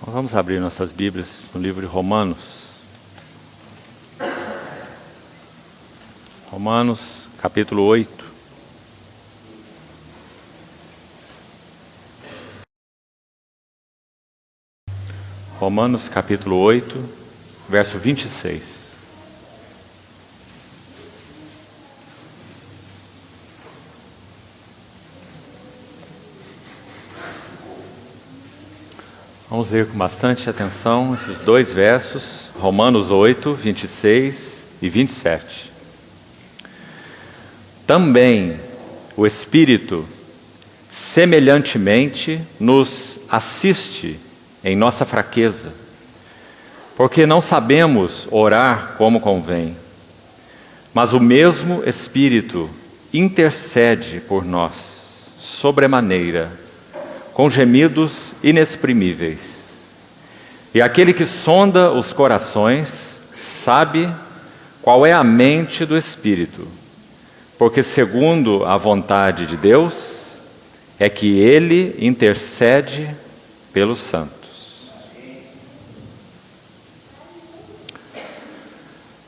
Vamos abrir nossas Bíblias no livro de Romanos. Romanos, capítulo 8. Romanos, capítulo 8, verso 26. Vamos ler com bastante atenção esses dois versos, Romanos 8, 26 e 27. Também o Espírito, semelhantemente, nos assiste em nossa fraqueza, porque não sabemos orar como convém, mas o mesmo Espírito intercede por nós, sobremaneira, com gemidos inexprimíveis. E aquele que sonda os corações sabe qual é a mente do Espírito, porque segundo a vontade de Deus é que Ele intercede pelos santos.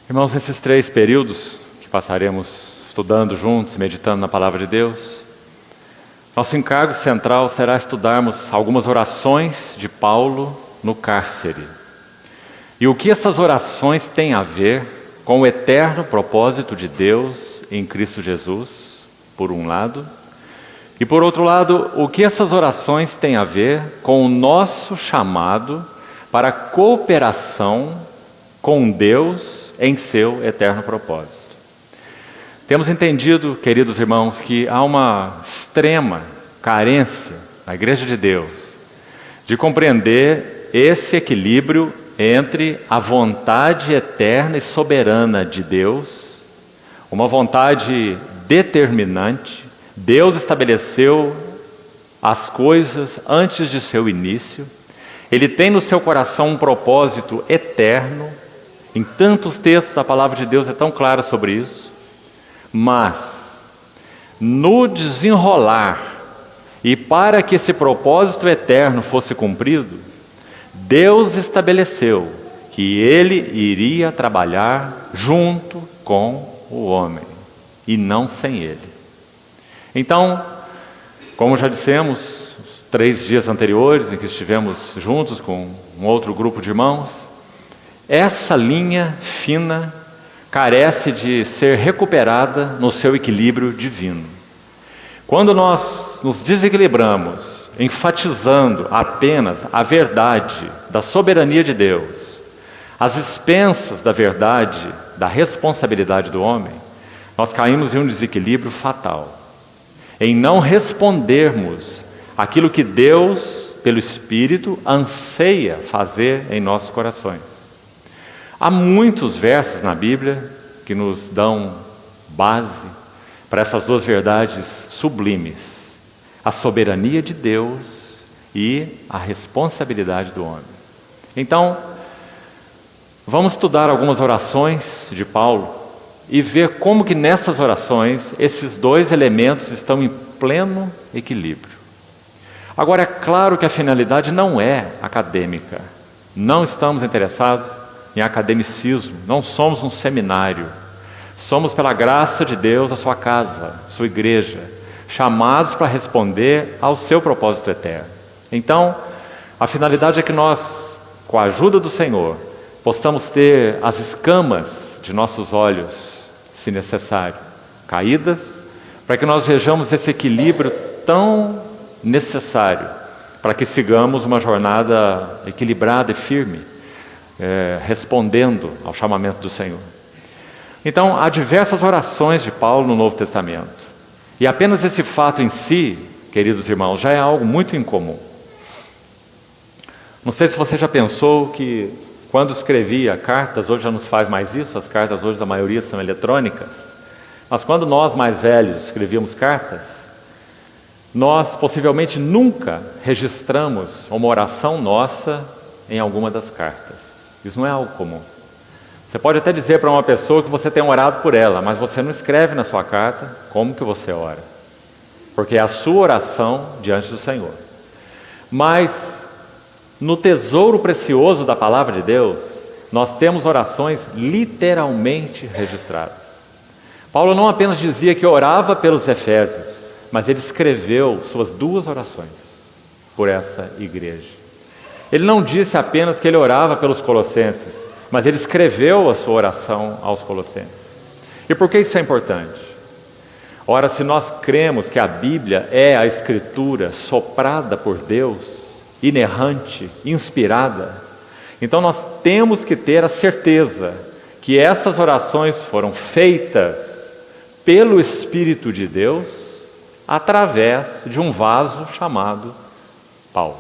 Irmãos, nesses 3 períodos que passaremos estudando juntos, meditando na Palavra de Deus, nosso encargo central será estudarmos algumas orações de Paulo no cárcere. E o que essas orações têm a ver com o eterno propósito de Deus em Cristo Jesus, por um lado, e por outro lado, o que essas orações têm a ver com o nosso chamado para a cooperação com Deus em seu eterno propósito. Temos entendido, queridos irmãos, que há uma extrema carência na Igreja de Deus de compreender esse equilíbrio entre a vontade eterna e soberana de Deus, uma vontade determinante. Deus estabeleceu as coisas antes de seu início. Ele tem no seu coração um propósito eterno. Em tantos textos a palavra de Deus é tão clara sobre isso. Mas, no desenrolar, e para que esse propósito eterno fosse cumprido, Deus estabeleceu que Ele iria trabalhar junto com o homem, e não sem ele. Então, como já dissemos, 3 dias anteriores, em que estivemos juntos com um outro grupo de irmãos, essa linha fina carece de ser recuperada no seu equilíbrio divino. Quando nós nos desequilibramos, enfatizando apenas a verdade da soberania de Deus, às expensas da verdade, da responsabilidade do homem, nós caímos em um desequilíbrio fatal, em não respondermos aquilo que Deus, pelo Espírito, anseia fazer em nossos corações. Há muitos versos na Bíblia que nos dão base para essas duas verdades sublimes: a soberania de Deus e a responsabilidade do homem. Então, vamos estudar algumas orações de Paulo e ver como que nessas orações esses dois elementos estão em pleno equilíbrio. Agora, é claro que a finalidade não é acadêmica. Não estamos interessados em academicismo, não somos um seminário. Somos, pela graça de Deus, a sua casa, sua igreja, chamados para responder ao seu propósito eterno. Então, a finalidade é que nós, com a ajuda do Senhor, possamos ter as escamas de nossos olhos, se necessário, caídas, para que nós vejamos esse equilíbrio tão necessário, para que sigamos uma jornada equilibrada e firme, respondendo ao chamamento do Senhor. Então, há diversas orações de Paulo no Novo Testamento. E apenas esse fato em si, queridos irmãos, já é algo muito incomum. Não sei se você já pensou que quando escrevia cartas, hoje já não se faz mais isso, as cartas hoje a maioria são eletrônicas, mas quando nós mais velhos escrevíamos cartas, nós possivelmente nunca registramos uma oração nossa em alguma das cartas. Isso não é algo comum. Você pode até dizer para uma pessoa que você tem orado por ela, mas você não escreve na sua carta como que você ora, porque é a sua oração diante do Senhor. Mas No tesouro precioso da palavra de Deus, nós temos orações literalmente registradas. Paulo não apenas dizia que orava pelos Efésios, mas ele escreveu suas 2 orações por essa igreja. Ele não disse apenas que ele orava pelos Colossenses, mas ele escreveu a sua oração aos Colossenses. E por que isso é importante? Ora, se nós cremos que a Bíblia é a Escritura soprada por Deus, inerrante, inspirada, então nós temos que ter a certeza que essas orações foram feitas pelo Espírito de Deus através de um vaso chamado Paulo.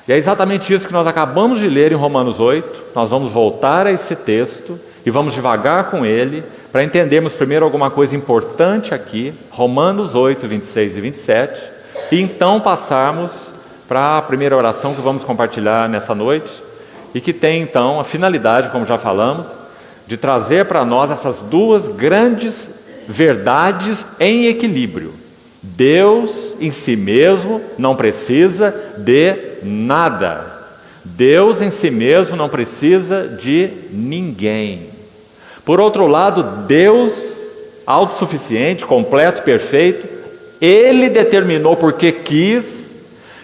E é exatamente isso que nós acabamos de ler em Romanos 8. Nós vamos voltar a esse texto e vamos devagar com ele para entendermos primeiro alguma coisa importante aqui, Romanos 8, 26 e 27, e então passarmos para a primeira oração que vamos compartilhar nessa noite, e que tem então a finalidade, como já falamos, de trazer para nós essas 2 grandes verdades em equilíbrio. Deus em si mesmo não precisa de nada. Deus em si mesmo não precisa de ninguém. Por outro lado, Deus, autossuficiente, completo, perfeito, Ele determinou porque quis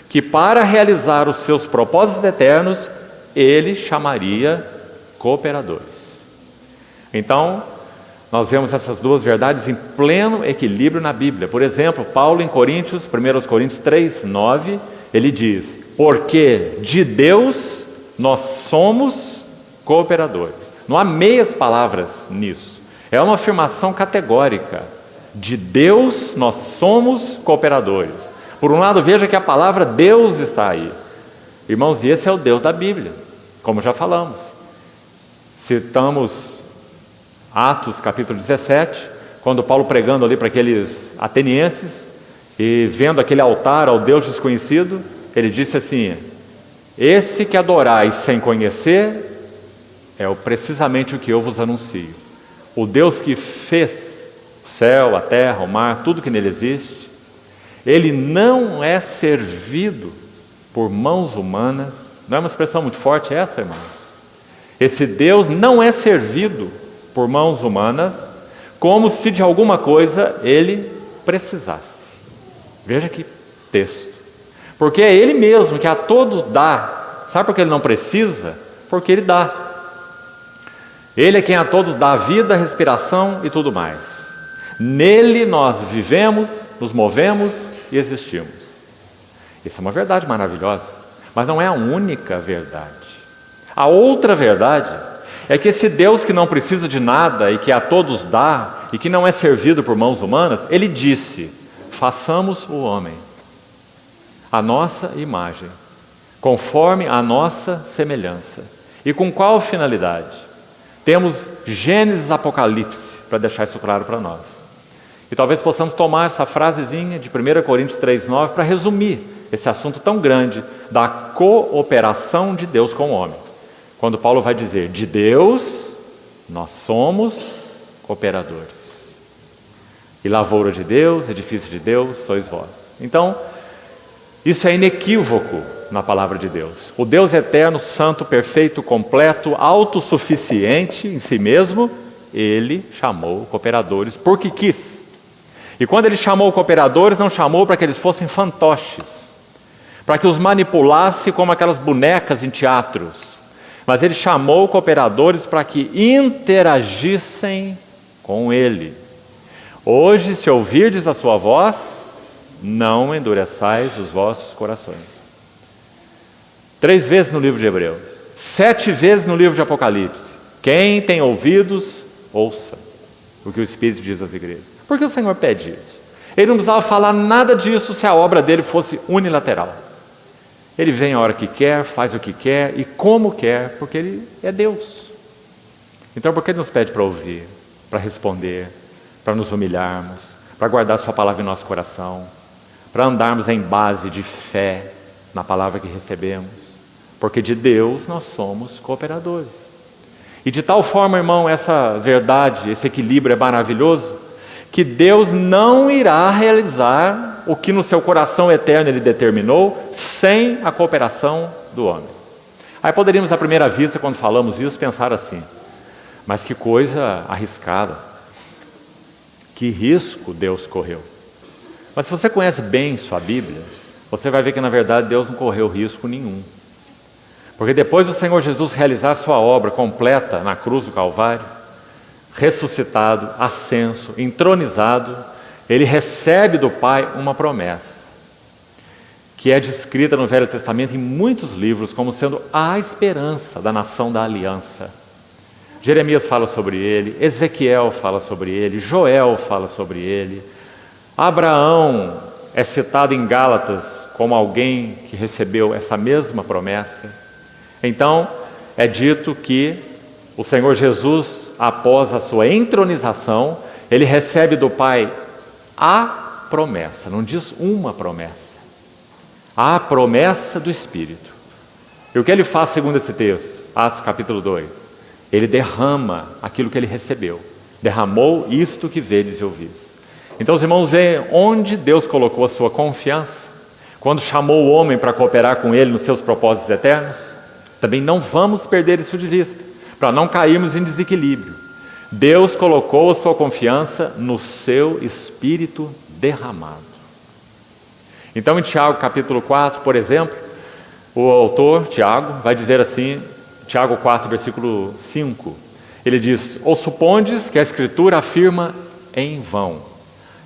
que para realizar os seus propósitos eternos, Ele chamaria cooperadores. Então, nós vemos essas 2 verdades em pleno equilíbrio na Bíblia. Por exemplo, Paulo em Coríntios, 1 Coríntios 3, 9, ele diz: porque de Deus nós somos cooperadores. Não há meias palavras nisso. É uma afirmação categórica. De Deus nós somos cooperadores. Por um lado, veja que a palavra Deus está aí. Irmãos, e esse é o Deus da Bíblia, como já falamos. Citamos Atos capítulo 17, quando Paulo pregando ali para aqueles atenienses, e vendo aquele altar ao Deus desconhecido, ele disse assim: esse que adorais sem conhecer, é precisamente o que eu vos anuncio. O Deus que fez o céu, a terra, o mar, tudo que nele existe, Ele não é servido por mãos humanas. Não é uma expressão muito forte essa, irmãos? Esse Deus não é servido por mãos humanas, como se de alguma coisa Ele precisasse. Veja que texto. Porque é Ele mesmo que a todos dá. Sabe por que Ele não precisa? Porque Ele dá. Ele é quem a todos dá a vida, a respiração e tudo mais. Nele nós vivemos, nos movemos e existimos. Isso é uma verdade maravilhosa, mas não é a única verdade. A outra verdade é que esse Deus que não precisa de nada e que a todos dá e que não é servido por mãos humanas, Ele disse: façamos o homem à nossa imagem, conforme a nossa semelhança. E com qual finalidade? Temos Gênesis e Apocalipse para deixar isso claro para nós. E talvez possamos tomar essa frasezinha de 1 Coríntios 3,9 para resumir esse assunto tão grande da cooperação de Deus com o homem. Quando Paulo vai dizer: de Deus nós somos cooperadores. E lavoura de Deus, edifício de Deus, sois vós. Então, isso é inequívoco na palavra de Deus. O Deus eterno, santo, perfeito, completo, autossuficiente em si mesmo, Ele chamou cooperadores porque quis. E quando Ele chamou cooperadores, não chamou para que eles fossem fantoches, para que os manipulasse como aquelas bonecas em teatros, mas Ele chamou cooperadores para que interagissem com Ele. Hoje, se ouvirdes a sua voz, não endureçais os vossos corações. 3 vezes no livro de Hebreus, 7 vezes no livro de Apocalipse. Quem tem ouvidos, ouça o que o Espírito diz às igrejas. Por que o Senhor pede isso? Ele não precisava falar nada disso se a obra dele fosse unilateral. Ele vem a hora que quer, faz o que quer e como quer, porque Ele é Deus. Então por que Ele nos pede para ouvir, para responder, para nos humilharmos, para guardar sua palavra em nosso coração, para andarmos em base de fé na palavra que recebemos? Porque de Deus nós somos cooperadores. E de tal forma, irmão, essa verdade, esse equilíbrio é maravilhoso, que Deus não irá realizar o que no seu coração eterno Ele determinou, sem a cooperação do homem. Aí poderíamos, à primeira vista, quando falamos isso, pensar assim: mas que coisa arriscada, que risco Deus correu. Mas se você conhece bem sua Bíblia, você vai ver que na verdade Deus não correu risco nenhum. Porque depois do Senhor Jesus realizar sua obra completa na cruz do Calvário, ressuscitado, ascenso, entronizado, Ele recebe do Pai uma promessa, que é descrita no Velho Testamento em muitos livros como sendo a esperança da nação da aliança. Jeremias fala sobre ele, Ezequiel fala sobre ele, Joel fala sobre ele, Abraão é citado em Gálatas como alguém que recebeu essa mesma promessa. Então, é dito que o Senhor Jesus, após a sua entronização, Ele recebe do Pai a promessa, não diz uma promessa, a promessa do Espírito. E o que Ele faz segundo esse texto? Atos capítulo 2. Ele derrama aquilo que Ele recebeu. Derramou isto que vedes e ouvis. Então os irmãos veem onde Deus colocou a sua confiança, quando chamou o homem para cooperar com Ele nos seus propósitos eternos. Também não vamos perder isso de vista, para não cairmos em desequilíbrio. Deus colocou a sua confiança no seu Espírito derramado. Então em Tiago capítulo 4, por exemplo, o autor, Tiago, vai dizer assim, Tiago 4, versículo 5, ele diz: ou supondes que a Escritura afirma em vão,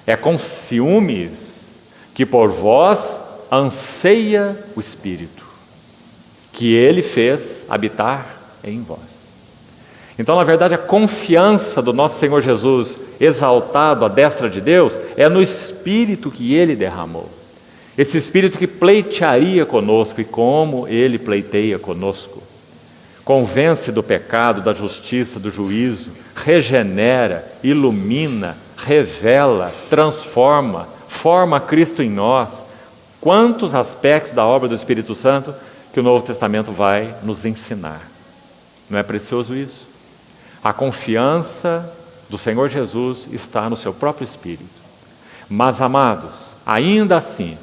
é com ciúmes que por vós anseia o Espírito, que Ele fez habitar em vós. Então, na verdade, a confiança do nosso Senhor Jesus, exaltado à destra de Deus, é no Espírito que Ele derramou. Esse Espírito que pleitearia conosco, e como Ele pleiteia conosco. Convence do pecado, da justiça, do juízo, regenera, ilumina, revela, transforma, forma Cristo em nós. Quantos aspectos da obra do Espírito Santo que o Novo Testamento vai nos ensinar. Não é precioso isso? A confiança do Senhor Jesus está no seu próprio Espírito. Mas, amados, ainda assim,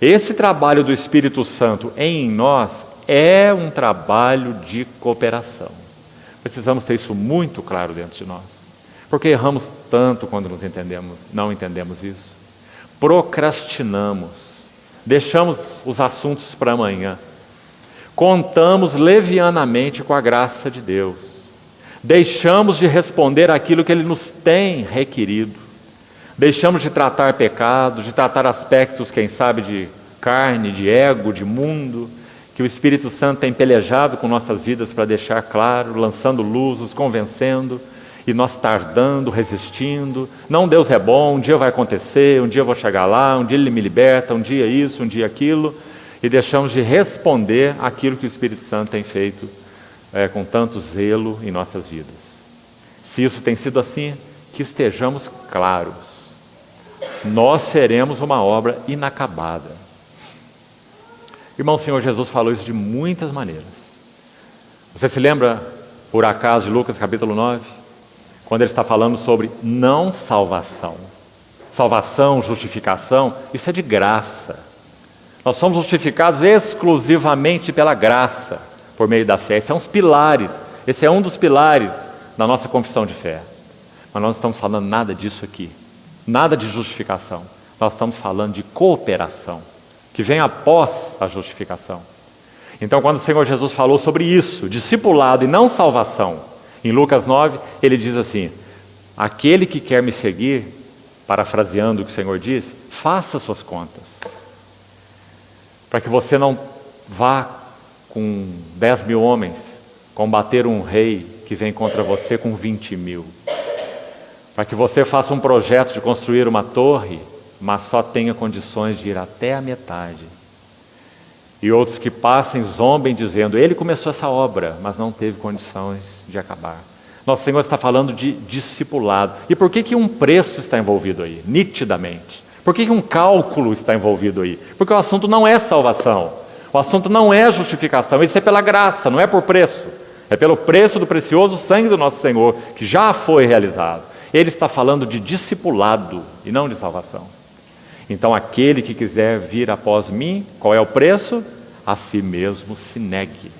esse trabalho do Espírito Santo em nós é um trabalho de cooperação. Precisamos ter isso muito claro dentro de nós. Porque erramos tanto quando não entendemos isso. Procrastinamos, deixamos os assuntos para amanhã. Contamos levianamente com a graça de Deus. Deixamos de responder aquilo que Ele nos tem requerido. Deixamos de tratar pecados, de tratar aspectos, quem sabe, de carne, de ego, de mundo, que o Espírito Santo tem pelejado com nossas vidas para deixar claro, lançando luz, nos convencendo, e nós tardando, resistindo. Não, Deus é bom, um dia vai acontecer, um dia eu vou chegar lá, um dia Ele me liberta, um dia isso, um dia aquilo, e deixamos de responder aquilo que o Espírito Santo tem feito com tanto zelo em nossas vidas. Se isso tem sido assim, que estejamos claros, nós seremos uma obra inacabada. Irmão, o Senhor Jesus falou isso de muitas maneiras. Você se lembra, por acaso, de Lucas capítulo 9? Quando Ele está falando sobre não salvação. Salvação, justificação, isso é de graça. Nós somos justificados exclusivamente pela graça, por meio da fé. Esses são os pilares, esse é um dos pilares da nossa confissão de fé. Mas nós não estamos falando nada disso aqui, nada de justificação. Nós estamos falando de cooperação, que vem após a justificação. Então, quando o Senhor Jesus falou sobre isso, discipulado e não salvação, em Lucas 9, Ele diz assim: aquele que quer me seguir, parafraseando o que o Senhor disse, faça suas contas, para que você não vá com 10 mil homens combater um rei que vem contra você com 20 mil, para que você faça um projeto de construir uma torre, mas só tenha condições de ir até a metade, e outros que passem zombem dizendo: ele começou essa obra, mas não teve condições de acabar. Nosso Senhor está falando de discipulado. E por que um preço está envolvido aí? Nitidamente. Por que um cálculo está envolvido aí? Porque o assunto não é salvação, o assunto não é justificação, isso é pela graça, não é por preço. É pelo preço do precioso sangue do nosso Senhor, que já foi realizado. Ele está falando de discipulado e não de salvação. Então aquele que quiser vir após mim, qual é o preço? a si mesmo se negue.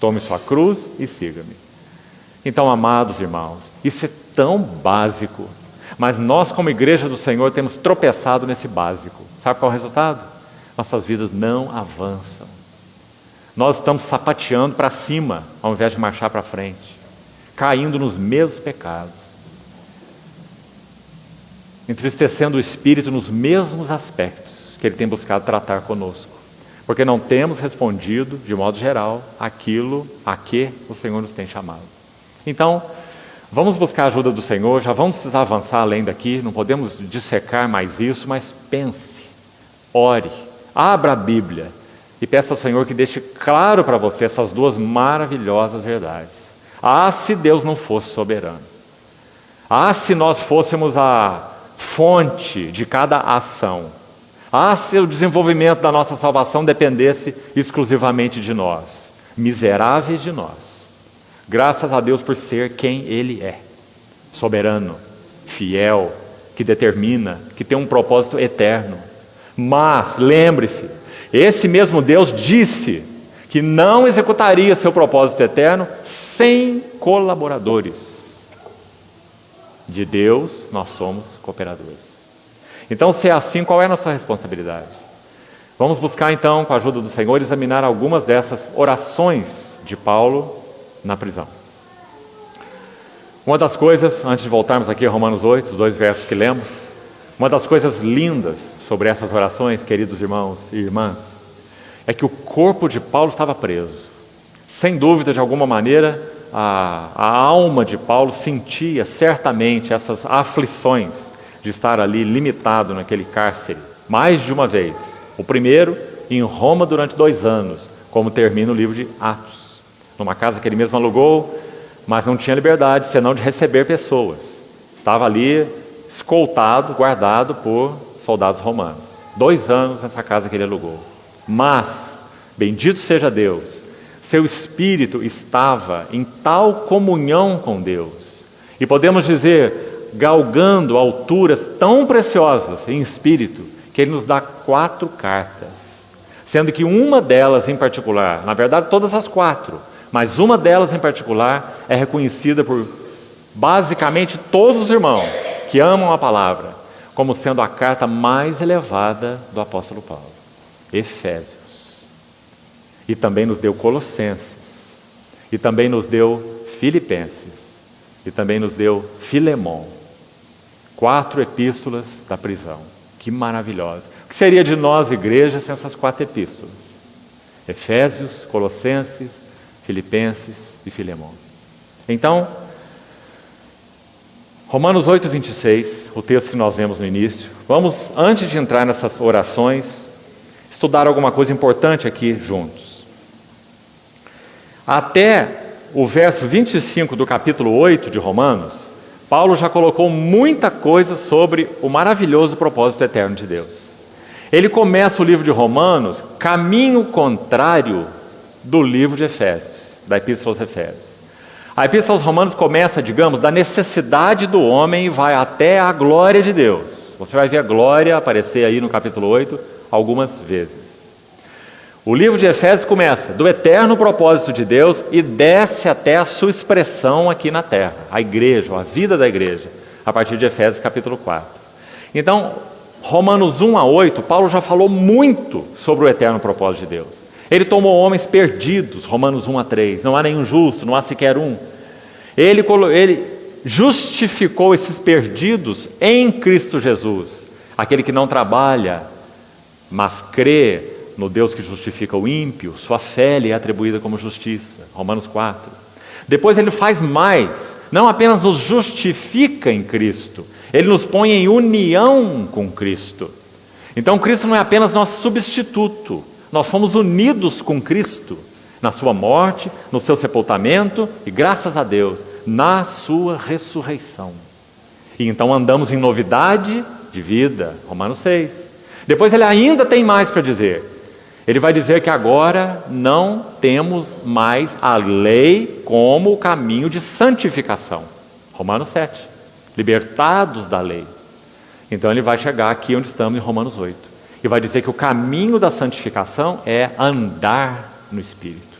Tome sua cruz e siga-me. Então, amados irmãos, isso é tão básico, mas nós como igreja do Senhor temos tropeçado nesse básico. Sabe qual é o resultado? Nossas vidas não avançam. Nós estamos sapateando para cima, ao invés de marchar para frente, caindo nos mesmos pecados, entristecendo o Espírito nos mesmos aspectos que Ele tem buscado tratar conosco, porque não temos respondido, de modo geral, aquilo a que o Senhor nos tem chamado. Então, vamos buscar a ajuda do Senhor, já vamos precisar avançar além daqui, não podemos dissecar mais isso, mas pense, ore, abra a Bíblia e peça ao Senhor que deixe claro para você essas duas maravilhosas verdades. Ah, se Deus não fosse soberano. Ah, se nós fôssemos a fonte de cada ação. Ah, se o desenvolvimento da nossa salvação dependesse exclusivamente de nós, miseráveis de nós. Graças a Deus por ser quem Ele é. Soberano, fiel, que determina, que tem um propósito eterno. Mas, lembre-se, esse mesmo Deus disse que não executaria seu propósito eterno sem colaboradores. De Deus, nós somos cooperadores. Então, se é assim, qual é a nossa responsabilidade? Vamos buscar, então, com a ajuda do Senhor, examinar algumas dessas orações de Paulo na prisão. Uma das coisas, antes de voltarmos aqui a Romanos 8, os 2 versos que lemos, uma das coisas lindas sobre essas orações, queridos irmãos e irmãs, é que o corpo de Paulo estava preso. Sem dúvida, de alguma maneira, a alma de Paulo sentia certamente essas aflições de estar ali limitado naquele cárcere, mais de uma vez. O primeiro, em Roma durante 2 anos, como termina o livro de Atos. Numa casa que ele mesmo alugou, mas não tinha liberdade, senão de receber pessoas. Estava ali escoltado, guardado por soldados romanos. 2 anos nessa casa que ele alugou. Mas, bendito seja Deus, seu espírito estava em tal comunhão com Deus. E podemos dizer, galgando alturas tão preciosas em espírito, que ele nos dá 4 cartas. Sendo que uma delas em particular, na verdade todas as 4, mas uma delas em particular é reconhecida por basicamente todos os irmãos que amam a palavra, como sendo a carta mais elevada do apóstolo Paulo. Efésios. E também nos deu Colossenses. E também nos deu Filipenses. E também nos deu Filemon. 4 epístolas da prisão. Que maravilhosa. O que seria de nós, igreja, sem essas 4 epístolas? Efésios, Colossenses, Filipenses e Filemon. Então, Romanos 8, 26, o texto que nós vemos no início. Vamos, antes de entrar nessas orações, estudar alguma coisa importante aqui juntos. Até o verso 25 do capítulo 8 de Romanos, Paulo já colocou muita coisa sobre o maravilhoso propósito eterno de Deus. Ele começa o livro de Romanos, caminho contrário do livro de Efésios, da Epístola aos Efésios. A Epístola aos Romanos começa, digamos, da necessidade do homem e vai até a glória de Deus. Você vai ver a glória aparecer aí no capítulo 8 algumas vezes. O livro de Efésios começa do eterno propósito de Deus e desce até a sua expressão aqui na terra, a igreja, a vida da igreja, a partir de Efésios capítulo 4. Então, Romanos 1 a 8, Paulo já falou muito sobre o eterno propósito de Deus. Ele tomou homens perdidos, Romanos 1 a 3, não há nenhum justo, não há sequer um. Ele justificou esses perdidos em Cristo Jesus, aquele que não trabalha, mas crê no Deus que justifica o ímpio, sua fé lhe é atribuída como justiça, Romanos 4. Depois ele faz mais, não apenas nos justifica em Cristo, ele nos põe em união com Cristo. Então Cristo não é apenas nosso substituto, nós fomos unidos com Cristo, na sua morte, no seu sepultamento e, graças a Deus, na sua ressurreição. E então andamos em novidade de vida, Romanos 6. Depois ele ainda tem mais para dizer. Ele vai dizer que agora não temos mais a lei como o caminho de santificação, Romanos 7. Libertados da lei. Então ele vai chegar aqui onde estamos em Romanos 8. que vai dizer que o caminho da santificação é andar no Espírito.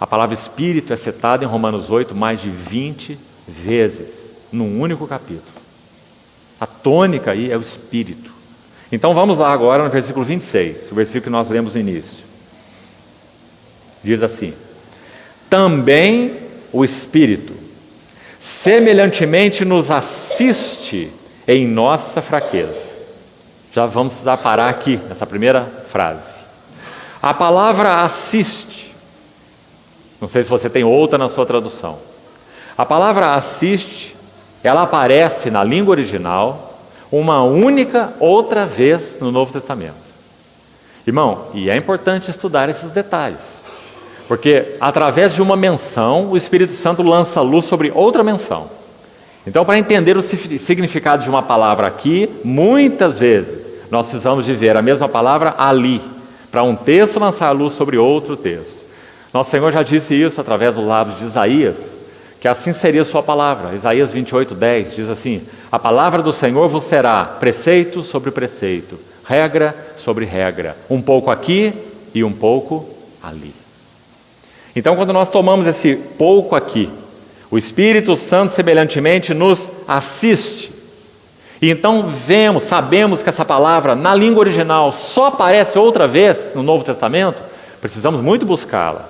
A palavra Espírito é citada em Romanos 8 mais de 20 vezes, num único capítulo. A tônica aí é o Espírito. Então vamos lá agora no versículo 26, o versículo que nós lemos no início. Diz assim: também o Espírito semelhantemente nos assiste em nossa fraqueza. Já vamos precisar parar aqui, nessa primeira frase. A palavra assiste, não sei se você tem outra na sua tradução. A palavra assiste, ela aparece na língua original uma única outra vez no Novo Testamento. Irmão, e é importante estudar esses detalhes, porque através de uma menção, o Espírito Santo lança luz sobre outra menção. Então, para entender o significado de uma palavra aqui, muitas vezes nós precisamos de ver a mesma palavra ali, para um texto lançar luz sobre outro texto. Nosso Senhor já disse isso através do lábio de Isaías, que assim seria a sua palavra. Isaías 28:10 diz assim: a palavra do Senhor vos será preceito sobre preceito, regra sobre regra, um pouco aqui e um pouco ali. Então, quando nós tomamos esse pouco aqui, o Espírito Santo semelhantemente nos assiste. E então sabemos que essa palavra na língua original só aparece outra vez no Novo Testamento. Precisamos muito buscá-la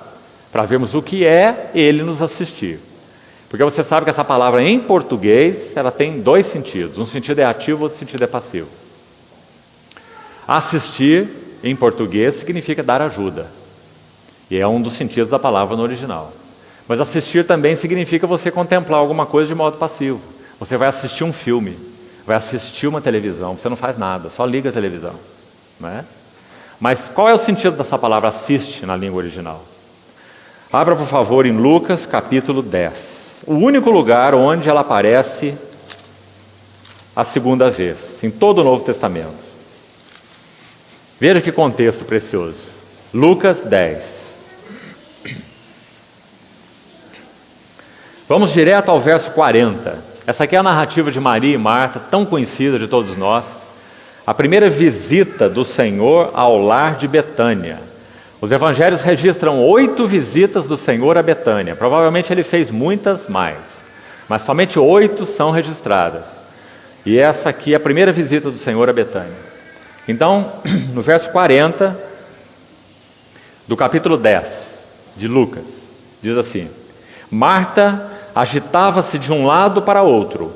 para vermos o que é Ele nos assistir. Porque você sabe que essa palavra em português, ela tem dois sentidos. Um sentido é ativo, outro sentido é passivo. Assistir em português significa dar ajuda. E é um dos sentidos da palavra no original. Mas assistir também significa você contemplar alguma coisa de modo passivo. Você vai assistir um filme, vai assistir uma televisão, você não faz nada, só liga a televisão, não é? Mas qual é o sentido dessa palavra assiste na língua original? Abra, por favor, em Lucas capítulo 10. O único lugar onde ela aparece a segunda vez, em todo o Novo Testamento. Veja que contexto precioso. Lucas 10. Vamos direto ao verso 40. Essa aqui é a narrativa de Maria e Marta, tão conhecida de todos nós. A primeira visita do Senhor ao lar de Betânia. Os evangelhos registram 8 visitas do Senhor a Betânia. Provavelmente ele fez muitas mais, mas somente 8 são registradas. E essa aqui é a primeira visita do Senhor a Betânia. Então, no verso 40 do capítulo 10 de Lucas, diz assim: Marta agitava-se de um lado para outro,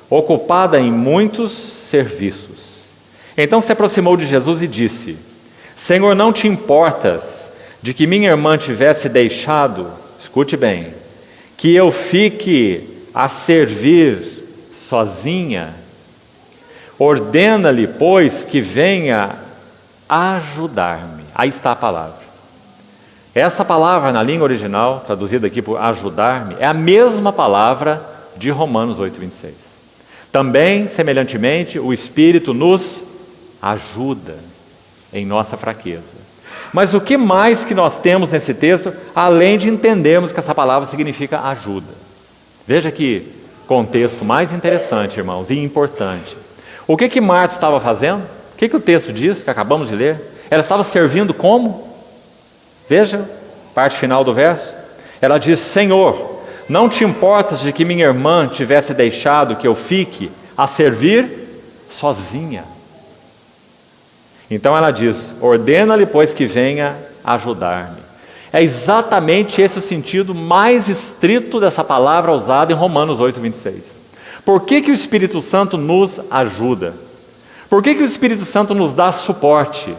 ocupada em muitos serviços. Então se aproximou de Jesus e disse: Senhor, não te importas de que minha irmã tivesse deixado, escute bem, que eu fique a servir sozinha? Ordena-lhe, pois, que venha ajudar-me. Aí está a palavra. Essa palavra na língua original, traduzida aqui por ajudar-me, é a mesma palavra de Romanos 8:26. Também, semelhantemente, o Espírito nos ajuda em nossa fraqueza. Mas o que mais que nós temos nesse texto, além de entendermos que essa palavra significa ajuda? Veja que contexto mais interessante, irmãos, e importante. O que Marta estava fazendo? O que o texto diz, que acabamos de ler? Ela estava servindo como? Veja, parte final do verso. Ela diz: Senhor, não te importas de que minha irmã tivesse deixado que eu fique a servir sozinha? Então ela diz: ordena-lhe, pois, que venha ajudar-me. É exatamente esse o sentido mais estrito dessa palavra usada em Romanos 8:26. Por que o Espírito Santo nos ajuda? Por que o Espírito Santo nos dá suporte?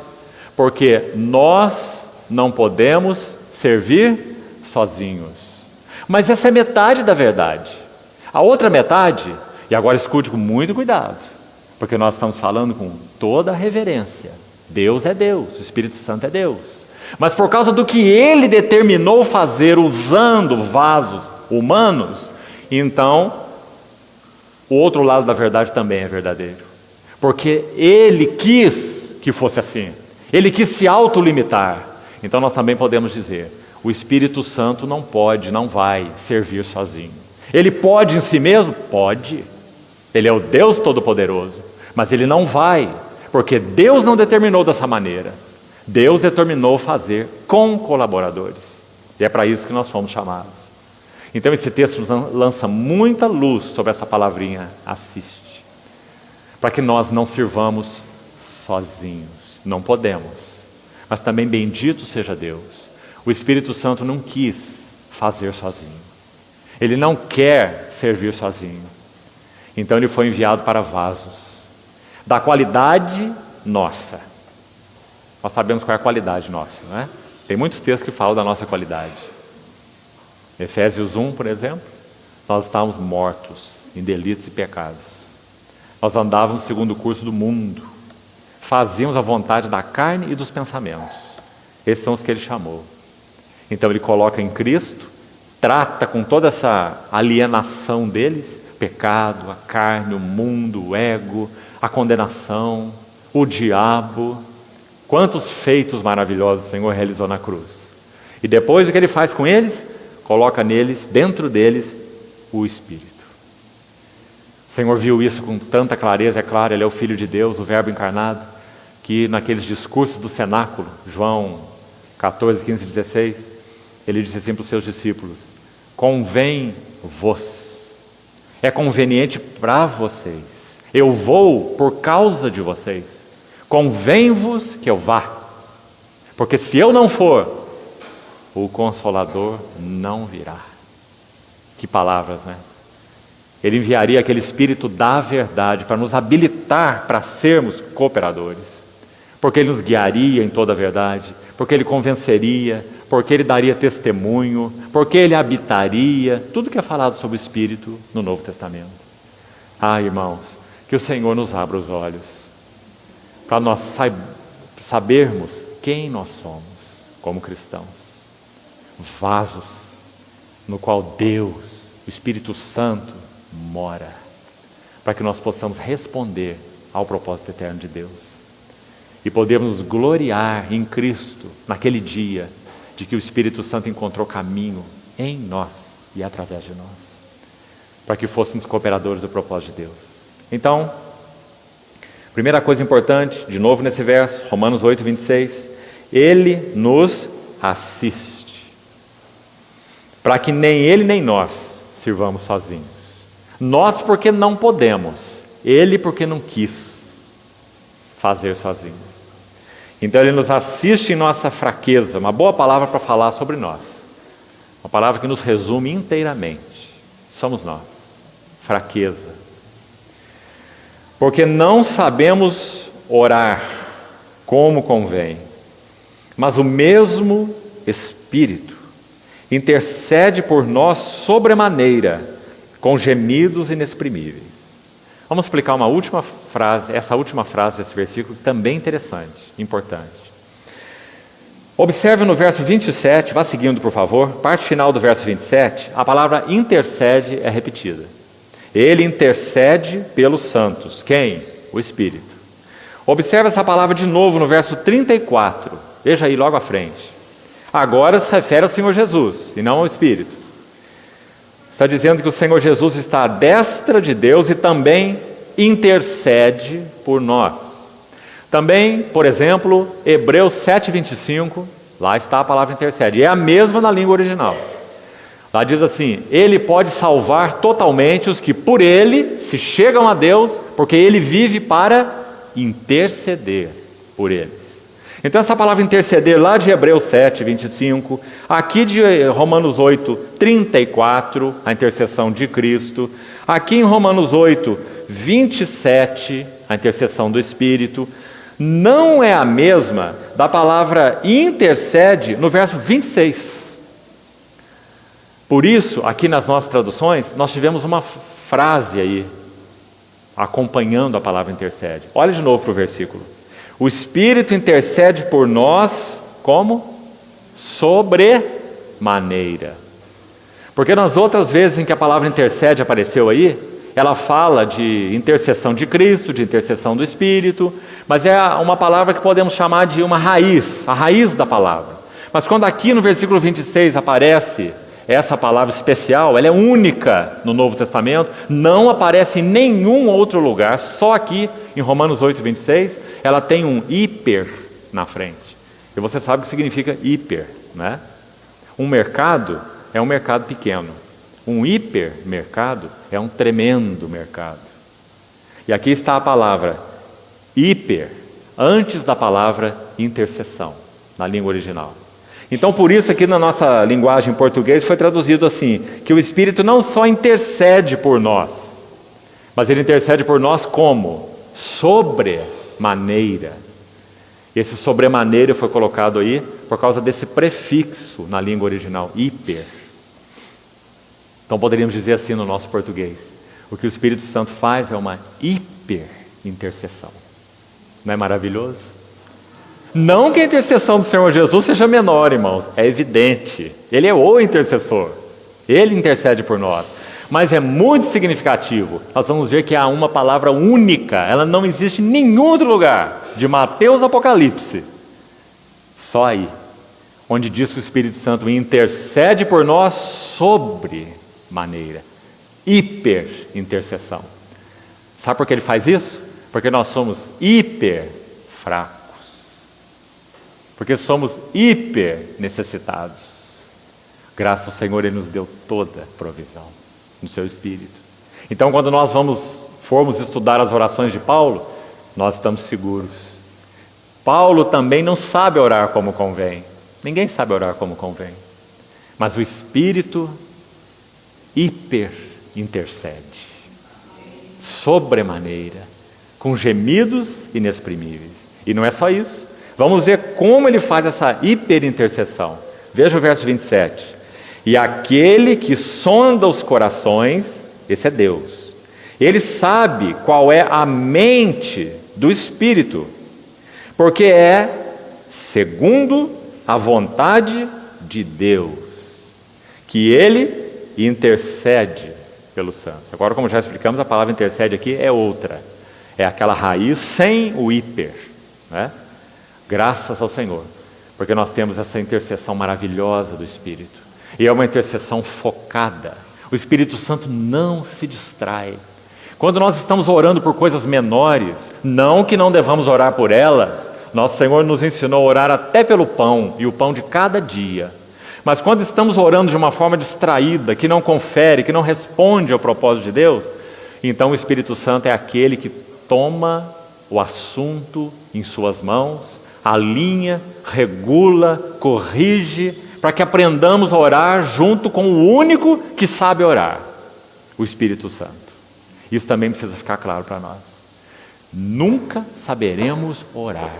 Porque nós não podemos servir sozinhos. Mas essa é metade da verdade. A outra metade, e agora escute com muito cuidado, porque nós estamos falando com toda a reverência. Deus é Deus, o Espírito Santo é Deus. Mas por causa do que Ele determinou fazer usando vasos humanos, então o outro lado da verdade também é verdadeiro. Porque Ele quis que fosse assim. Ele quis se autolimitar. Então nós também podemos dizer: o Espírito Santo não pode, não vai servir sozinho. Ele pode em si mesmo? Pode. Ele é o Deus Todo-Poderoso. Mas Ele não vai, porque Deus não determinou dessa maneira. Deus determinou fazer com colaboradores. E é para isso que nós fomos chamados. Então esse texto nos lança muita luz sobre essa palavrinha, assiste. Para que nós não sirvamos sozinhos. Não podemos. Mas também bendito seja Deus. O Espírito Santo não quis fazer sozinho. Ele não quer servir sozinho. Então ele foi enviado para vasos. Da qualidade nossa. Nós sabemos qual é a qualidade nossa, não é? Tem muitos textos que falam da nossa qualidade. Efésios 1, por exemplo, nós estávamos mortos em delitos e pecados. Nós andávamos segundo o curso do mundo. Fazíamos a vontade da carne e dos pensamentos. Esses são os que ele chamou. Então ele coloca em Cristo, trata com toda essa alienação deles, pecado, a carne, o mundo, o ego, a condenação, o diabo. Quantos feitos maravilhosos o Senhor realizou na cruz. E depois o que ele faz com eles? Coloca neles, dentro deles, o Espírito. O Senhor viu isso com tanta clareza, é claro, ele é o Filho de Deus, o Verbo encarnado, que naqueles discursos do cenáculo, João 14, 15 e 16, ele disse assim para os seus discípulos: convém-vos, é conveniente para vocês, eu vou por causa de vocês, convém-vos que eu vá, porque se eu não for, o Consolador não virá. Que palavras, né? Ele enviaria aquele Espírito da verdade para nos habilitar para sermos cooperadores, porque Ele nos guiaria em toda a verdade, porque Ele convenceria, porque Ele daria testemunho, porque Ele habitaria, tudo que é falado sobre o Espírito no Novo Testamento. Ah, irmãos, que o Senhor nos abra os olhos, para nós sabermos quem nós somos como cristãos. Vasos no qual Deus, o Espírito Santo, mora, para que nós possamos responder ao propósito eterno de Deus e podemos nos gloriar em Cristo naquele dia de que o Espírito Santo encontrou caminho em nós e através de nós, para que fôssemos cooperadores do propósito de Deus. Então, primeira coisa importante, de novo nesse verso, Romanos 8, 26, Ele nos assiste, para que nem Ele nem nós sirvamos sozinhos. Nós porque não podemos, Ele porque não quis fazer sozinho. Então Ele nos assiste em nossa fraqueza, uma boa palavra para falar sobre nós, uma palavra que nos resume inteiramente, somos nós, fraqueza. Porque não sabemos orar como convém, mas o mesmo Espírito intercede por nós sobremaneira, com gemidos inexprimíveis. Vamos explicar uma última frase, essa última frase desse versículo, também interessante, importante. Observe no verso 27, vá seguindo por favor, parte final do verso 27, a palavra intercede é repetida. Ele intercede pelos santos. Quem? O Espírito. Observe essa palavra de novo no verso 34, veja aí logo à frente. Agora se refere ao Senhor Jesus, e não ao Espírito. Está dizendo que o Senhor Jesus está à destra de Deus e também intercede por nós. Também, por exemplo, Hebreus 7:25, lá está a palavra intercede. É a mesma na língua original. Lá diz assim: Ele pode salvar totalmente os que por Ele se chegam a Deus, porque Ele vive para interceder por eles. Então essa palavra interceder lá de Hebreus 7:25, aqui de Romanos 8:34, a intercessão de Cristo, aqui em Romanos 8:27, a intercessão do Espírito, não é a mesma da palavra intercede no verso 26. Por isso, aqui nas nossas traduções, nós tivemos uma frase aí, acompanhando a palavra intercede. Olha de novo para o versículo. O Espírito intercede por nós, como? Sobremaneira. Porque nas outras vezes em que a palavra intercede apareceu aí, ela fala de intercessão de Cristo, de intercessão do Espírito, mas é uma palavra que podemos chamar de uma raiz, a raiz da palavra. Mas quando aqui no versículo 26 aparece essa palavra especial, ela é única no Novo Testamento, não aparece em nenhum outro lugar, só aqui em Romanos 8, 26, ela tem um hiper na frente. E você sabe o que significa hiper, né? Um mercado é um mercado pequeno. Um hipermercado é um tremendo mercado. E aqui está a palavra hiper, antes da palavra intercessão, na língua original. Então, por isso aqui na nossa linguagem portuguesa foi traduzido assim, que o Espírito não só intercede por nós, mas ele intercede por nós como? Sobremaneira. Esse sobremaneira foi colocado aí por causa desse prefixo na língua original, hiper. Então poderíamos dizer assim no nosso português, o que o Espírito Santo faz é uma hiper-intercessão. Não é maravilhoso? Não que a intercessão do Senhor Jesus seja menor, irmãos, é evidente. Ele é o intercessor, ele intercede por nós. Mas é muito significativo, nós vamos ver que há uma palavra única, ela não existe em nenhum outro lugar, de Mateus a Apocalipse. Só aí, onde diz que o Espírito Santo intercede por nós sobremaneira, hiper-intercessão. Sabe por que ele faz isso? Porque nós somos hiper fracos. Porque somos hiper necessitados. Graças ao Senhor, Ele nos deu toda a provisão no seu Espírito. Então, quando nós formos estudar as orações de Paulo, nós estamos seguros. Paulo também não sabe orar como convém. Ninguém sabe orar como convém. Mas o Espírito hiper intercede. Sobremaneira. Com gemidos inexprimíveis. E não é só isso. Vamos ver como ele faz essa hiperintercessão. Veja o verso 27. E aquele que sonda os corações, esse é Deus. Ele sabe qual é a mente do Espírito, porque é segundo a vontade de Deus, que ele intercede pelos santos. Agora, como já explicamos, a palavra intercede aqui é outra. É aquela raiz sem o hiper, né? Graças ao Senhor, porque nós temos essa intercessão maravilhosa do Espírito. E é uma intercessão focada. O Espírito Santo não se distrai. Quando nós estamos orando por coisas menores, não que não devamos orar por elas, nosso Senhor nos ensinou a orar até pelo pão, e o pão de cada dia. Mas quando estamos orando de uma forma distraída, que não confere, que não responde ao propósito de Deus, então o Espírito Santo é aquele que toma o assunto em suas mãos, alinha, regula, corrige, para que aprendamos a orar junto com o único que sabe orar, o Espírito Santo. Isso também precisa ficar claro para nós. Nunca saberemos orar.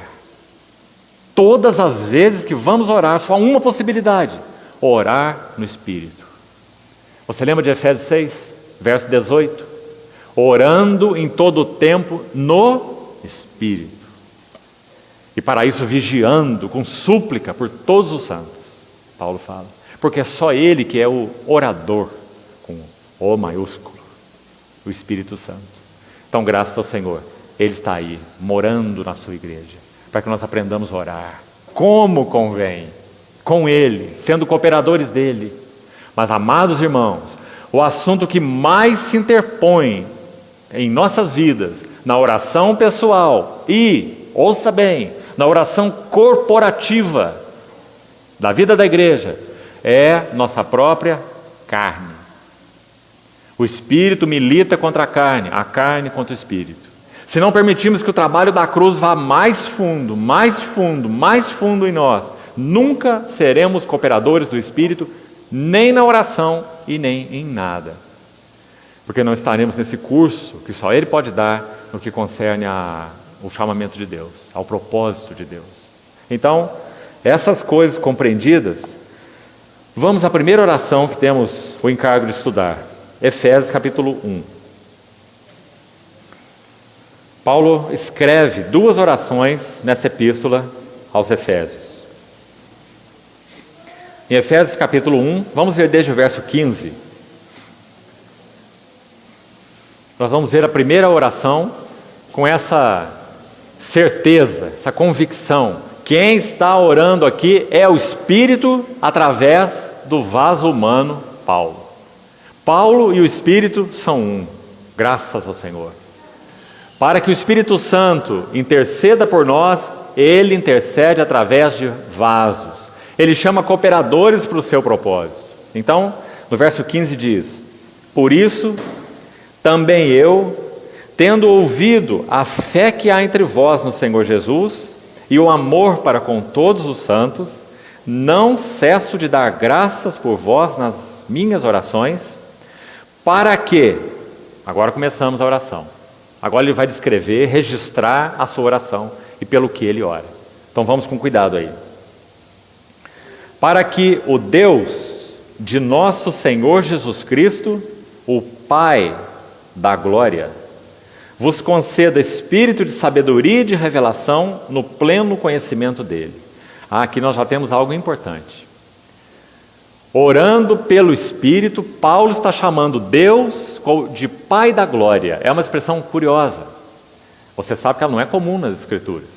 Todas as vezes que vamos orar, só há uma possibilidade: orar no Espírito. Você lembra de Efésios 6, verso 18? Orando em todo o tempo no Espírito. E para isso vigiando com súplica por todos os santos, Paulo fala. Porque é só Ele que é o orador, com O maiúsculo, o Espírito Santo. Então, graças ao Senhor, Ele está aí, morando na sua igreja, para que nós aprendamos a orar, como convém, com Ele, sendo cooperadores dEle. Mas, amados irmãos, o assunto que mais se interpõe em nossas vidas, na oração pessoal e, ouça bem, na oração corporativa da vida da igreja, é nossa própria carne. O Espírito milita contra a carne contra o Espírito. Se não permitirmos que o trabalho da cruz vá mais fundo, mais fundo, mais fundo em nós, nunca seremos cooperadores do Espírito, nem na oração e nem em nada. Porque não estaremos nesse curso que só Ele pode dar no que concerne o chamamento de Deus, ao propósito de Deus. Então, essas coisas compreendidas, vamos à primeira oração que temos o encargo de estudar. Efésios capítulo 1. Paulo escreve 2 orações nessa epístola aos Efésios. Em Efésios capítulo 1, vamos ver desde o verso 15. Nós vamos ver a primeira oração com essa certeza, essa convicção. Quem está orando aqui é o Espírito através do vaso humano, Paulo. Paulo e o Espírito são um, graças ao Senhor. Para que o Espírito Santo interceda por nós, ele intercede através de vasos. Ele chama cooperadores para o seu propósito. Então, no verso 15 diz: por isso, também eu, tendo ouvido a fé que há entre vós no Senhor Jesus e o amor para com todos os santos, não cesso de dar graças por vós nas minhas orações, para que, agora começamos a oração, agora ele vai descrever, registrar a sua oração e pelo que ele ora. Então vamos com cuidado aí. Para que o Deus de nosso Senhor Jesus Cristo, o Pai da glória, vos conceda espírito de sabedoria e de revelação no pleno conhecimento dele. Aqui nós já temos algo importante. Orando pelo Espírito, Paulo está chamando Deus de Pai da glória. É uma expressão curiosa. Você sabe que ela não é comum nas Escrituras.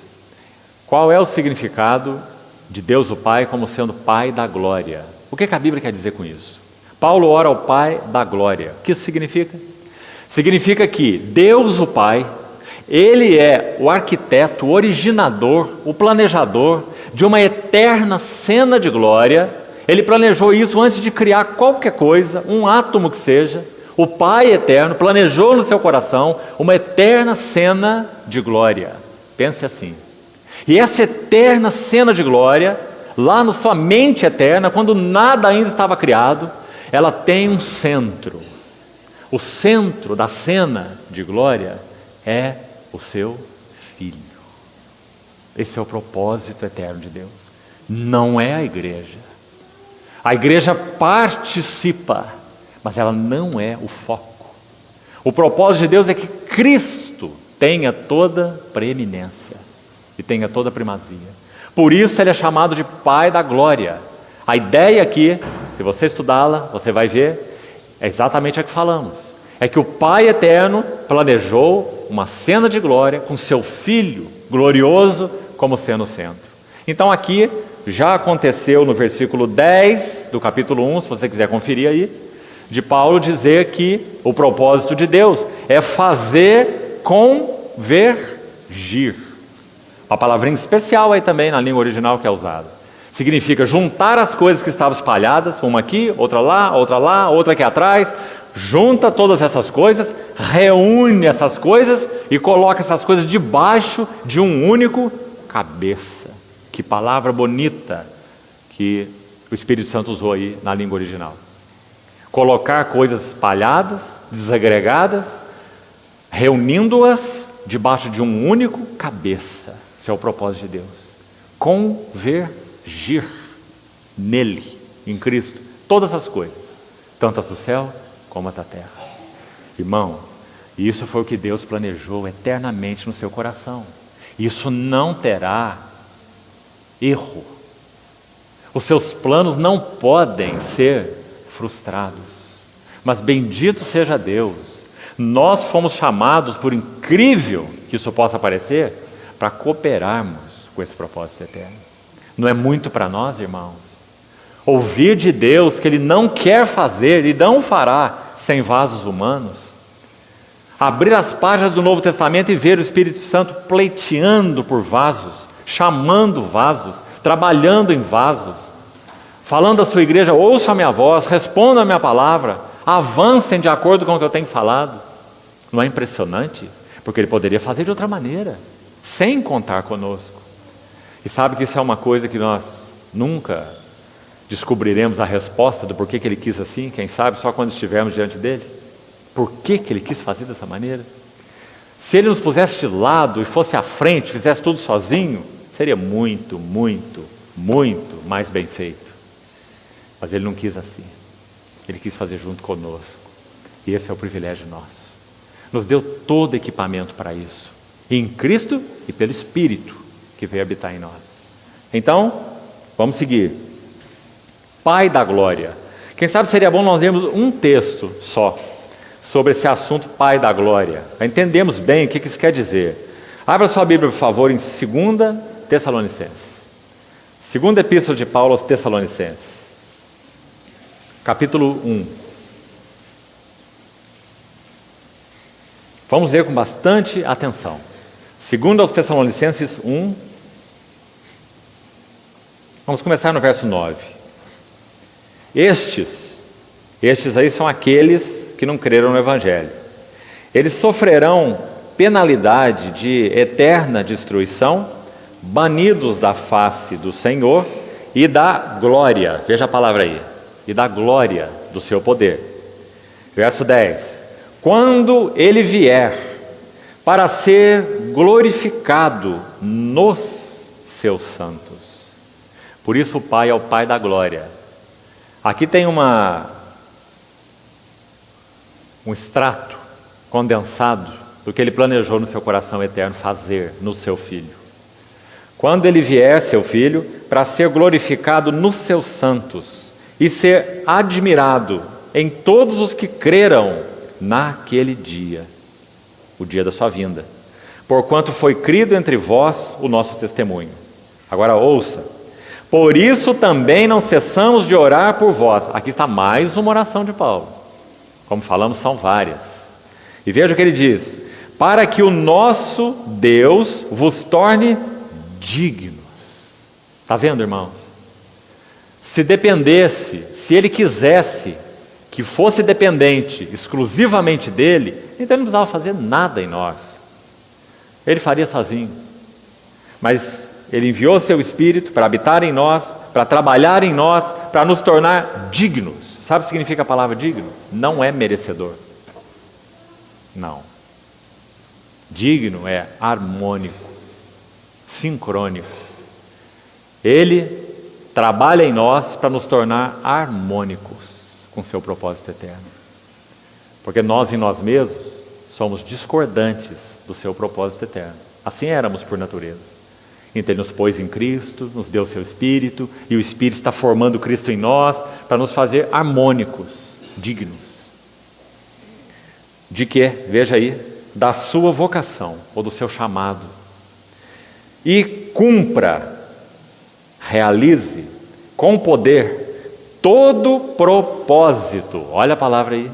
Qual é o significado de Deus o Pai como sendo Pai da glória? O que a Bíblia quer dizer com isso? Paulo ora ao Pai da glória. O que isso significa? Significa que Deus o Pai, Ele é o arquiteto, o originador, o planejador de uma eterna cena de glória. Ele planejou isso antes de criar qualquer coisa, um átomo que seja. O Pai eterno planejou no seu coração uma eterna cena de glória. Pense assim. E essa eterna cena de glória, lá na sua mente eterna, quando nada ainda estava criado, ela tem um centro. O centro da cena de glória é o seu Filho. Esse é o propósito eterno de Deus. Não é a igreja. A igreja participa, mas ela não é o foco. O propósito de Deus é que Cristo tenha toda preeminência e tenha toda primazia. Por isso ele é chamado de Pai da glória. A ideia aqui, se você estudá-la, você vai ver, é exatamente a que falamos. É que o Pai eterno planejou uma cena de glória com seu Filho glorioso como sendo o centro. Então aqui já aconteceu no versículo 10 do capítulo 1, se você quiser conferir aí, de Paulo dizer que o propósito de Deus é fazer convergir. Uma palavrinha especial aí também na língua original que é usada. Significa juntar as coisas que estavam espalhadas, uma aqui, outra lá, outra aqui atrás. Junta todas essas coisas, reúne essas coisas e coloca essas coisas debaixo de um único cabeça. Que palavra bonita que o Espírito Santo usou aí na língua original. Colocar coisas espalhadas, desagregadas, reunindo-as debaixo de um único cabeça. Esse é o propósito de Deus. Convergir nele, em Cristo, todas as coisas, tanto as do céu como as da terra. Irmão, isso foi o que Deus planejou eternamente no seu coração. Isso não terá erro. Os seus planos não podem ser frustrados. Mas bendito seja Deus, nós fomos chamados, por incrível que isso possa parecer, para cooperarmos com esse propósito eterno. Não é muito para nós, irmãos? Ouvir de Deus que Ele não quer fazer e não fará sem vasos humanos. Abrir as páginas do Novo Testamento e ver o Espírito Santo pleiteando por vasos, chamando vasos, trabalhando em vasos, falando à sua igreja: ouça a minha voz, responda a minha palavra, avancem de acordo com o que eu tenho falado. Não é impressionante? Porque Ele poderia fazer de outra maneira, sem contar conosco. E sabe que isso é uma coisa que nós nunca descobriremos a resposta do porquê que Ele quis assim, quem sabe só quando estivermos diante dEle. Por que que Ele quis fazer dessa maneira? Se Ele nos pusesse de lado e fosse à frente, fizesse tudo sozinho, seria muito, muito, muito mais bem feito. Mas Ele não quis assim. Ele quis fazer junto conosco. E esse é o privilégio nosso. Nos deu todo equipamento para isso. Em Cristo e pelo Espírito que veio habitar em nós. Então, vamos seguir. Pai da glória. Quem sabe seria bom nós lermos um texto só sobre esse assunto Pai da glória. Entendemos bem o que isso quer dizer. Abra sua Bíblia, por favor, em 2 Tessalonicenses. Segunda Epístola de Paulo aos Tessalonicenses. capítulo 1. Vamos ler com bastante atenção. 2 aos Tessalonicenses 1. Vamos começar no verso 9. Estes aí são aqueles que não creram no Evangelho. Eles sofrerão penalidade de eterna destruição, banidos da face do Senhor e da glória, veja a palavra aí, e da glória do seu poder. Verso 10. Quando ele vier para ser glorificado nos seus santos. Por isso o Pai é o Pai da glória. Aqui tem um extrato condensado do que ele planejou no seu coração eterno fazer no seu Filho. Quando ele vier, seu Filho, para ser glorificado nos seus santos e ser admirado em todos os que creram naquele dia, o dia da sua vinda, porquanto foi crido entre vós o nosso testemunho. Agora ouça: por isso também não cessamos de orar por vós. Aqui está mais uma oração de Paulo. Como falamos, são várias. E veja o que ele diz: para que o nosso Deus vos torne dignos. Está vendo, irmãos? Se dependesse, se ele quisesse que fosse dependente exclusivamente dele, então ele não precisava fazer nada em nós. Ele faria sozinho. Mas ele enviou seu Espírito para habitar em nós, para trabalhar em nós, para nos tornar dignos. Sabe o que significa a palavra digno? Não é merecedor. Não. Digno é harmônico, sincrônico. Ele trabalha em nós para nos tornar harmônicos com seu propósito eterno. Porque nós em nós mesmos somos discordantes do seu propósito eterno. Assim éramos por natureza. Então ele nos pôs em Cristo, nos deu seu Espírito, e o Espírito está formando Cristo em nós para nos fazer harmônicos, dignos. De quê? Veja aí, da sua vocação, ou do seu chamado. E cumpra, realize, com poder, todo propósito, olha a palavra aí,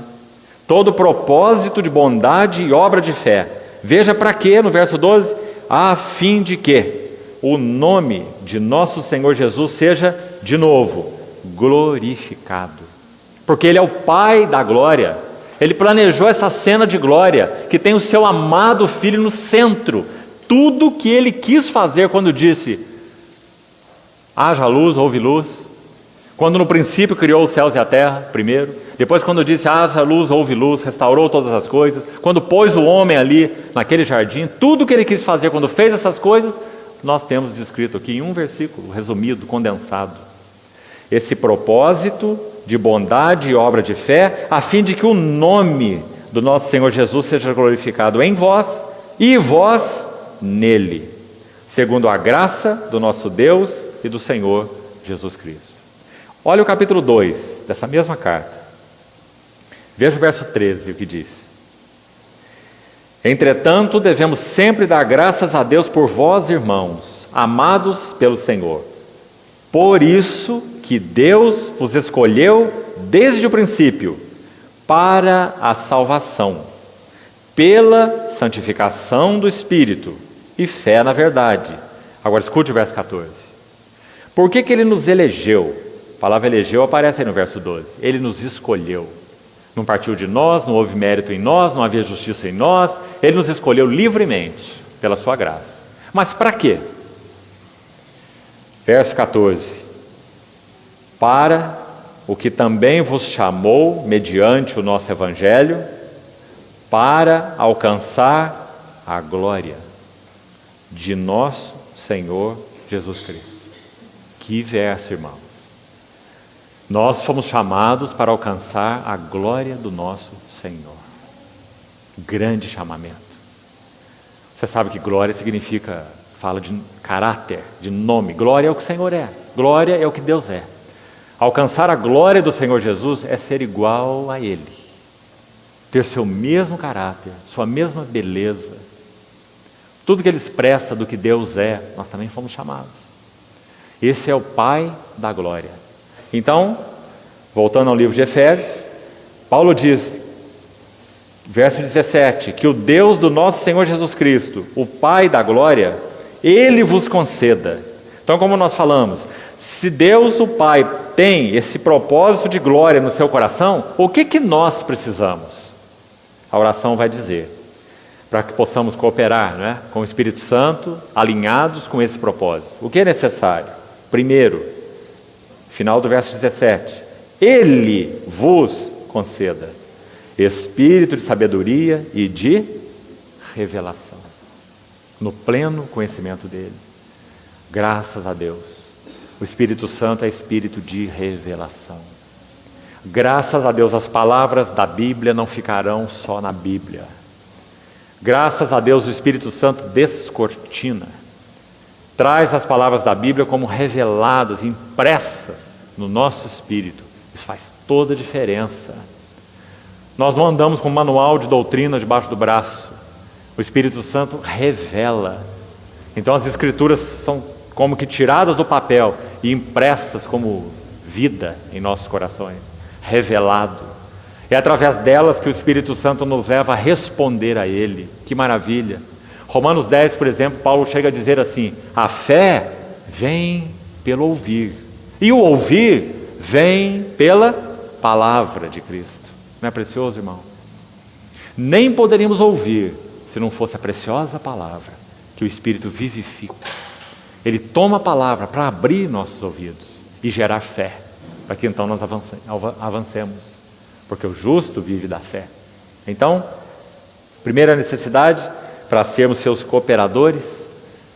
todo propósito de bondade e obra de fé. Veja para quê, no verso 12, a fim de que o nome de nosso Senhor Jesus seja, de novo, glorificado. Porque Ele é o Pai da glória. Ele planejou essa cena de glória, que tem o seu amado Filho no centro. Tudo que Ele quis fazer quando disse, haja luz, houve luz. Quando no princípio criou os céus e a terra, primeiro. Depois quando disse, haja luz, houve luz, restaurou todas as coisas. Quando pôs o homem ali, naquele jardim, tudo que Ele quis fazer quando fez essas coisas, nós temos descrito aqui em um versículo, resumido, condensado. Esse propósito de bondade e obra de fé, a fim de que o nome do nosso Senhor Jesus seja glorificado em vós e vós nele, segundo a graça do nosso Deus e do Senhor Jesus Cristo. Olha o capítulo 2 dessa mesma carta. Veja o verso 13, o que diz. Entretanto, devemos sempre dar graças a Deus por vós, irmãos, amados pelo Senhor. Por isso que Deus vos escolheu desde o princípio para a salvação, pela santificação do Espírito e fé na verdade. Agora escute o verso 14. Por que Ele nos elegeu? A palavra elegeu aparece aí no verso 12. Ele nos escolheu. Não partiu de nós, não houve mérito em nós, não havia justiça em nós. Ele nos escolheu livremente, pela sua graça. Mas para quê? Verso 14. Para o que também vos chamou, mediante o nosso Evangelho, para alcançar a glória de nosso Senhor Jesus Cristo. Que verso, irmãos. Nós fomos chamados para alcançar a glória do nosso Senhor. Grande chamamento. Você sabe que glória significa, fala de caráter, de nome. Glória é o que o Senhor é. Glória é o que Deus é. Alcançar a glória do Senhor Jesus é ser igual a Ele. Ter seu mesmo caráter, sua mesma beleza. Tudo que Ele expressa do que Deus é, nós também fomos chamados. Esse é o Pai da glória. Então, Voltando ao livro de Efésios, Paulo diz, verso 17, que o Deus do nosso Senhor Jesus Cristo, o Pai da glória, Ele vos conceda. Então, como nós falamos, se Deus, o Pai, tem esse propósito de glória no seu coração, o que nós precisamos? A oração vai dizer, para que possamos cooperar, né, com o Espírito Santo, alinhados com esse propósito. O que é necessário? Primeiro, final do verso 17, Ele vos conceda espírito de sabedoria e de revelação, no pleno conhecimento dele. Graças a Deus, o Espírito Santo é espírito de revelação. Graças a Deus, as palavras da Bíblia não ficarão só na Bíblia. Graças a Deus, o Espírito Santo descortina, traz as palavras da Bíblia como reveladas, impressas no nosso espírito. Isso faz toda a diferença. Nós não andamos com um manual de doutrina debaixo do braço. O Espírito Santo revela. Então as Escrituras são como que tiradas do papel e impressas como vida em nossos corações. Revelado. É através delas que o Espírito Santo nos leva a responder a Ele. Que maravilha! Romanos 10, por exemplo, Paulo chega a dizer assim, a fé vem pelo ouvir. E o ouvir vem pela palavra de Cristo. Não é precioso, irmão? Nem poderíamos ouvir se não fosse a preciosa palavra que o Espírito vivifica. Ele toma a palavra para abrir nossos ouvidos e gerar fé, para que então nós avancemos, porque o justo vive da fé. Então, primeira necessidade, para sermos seus cooperadores,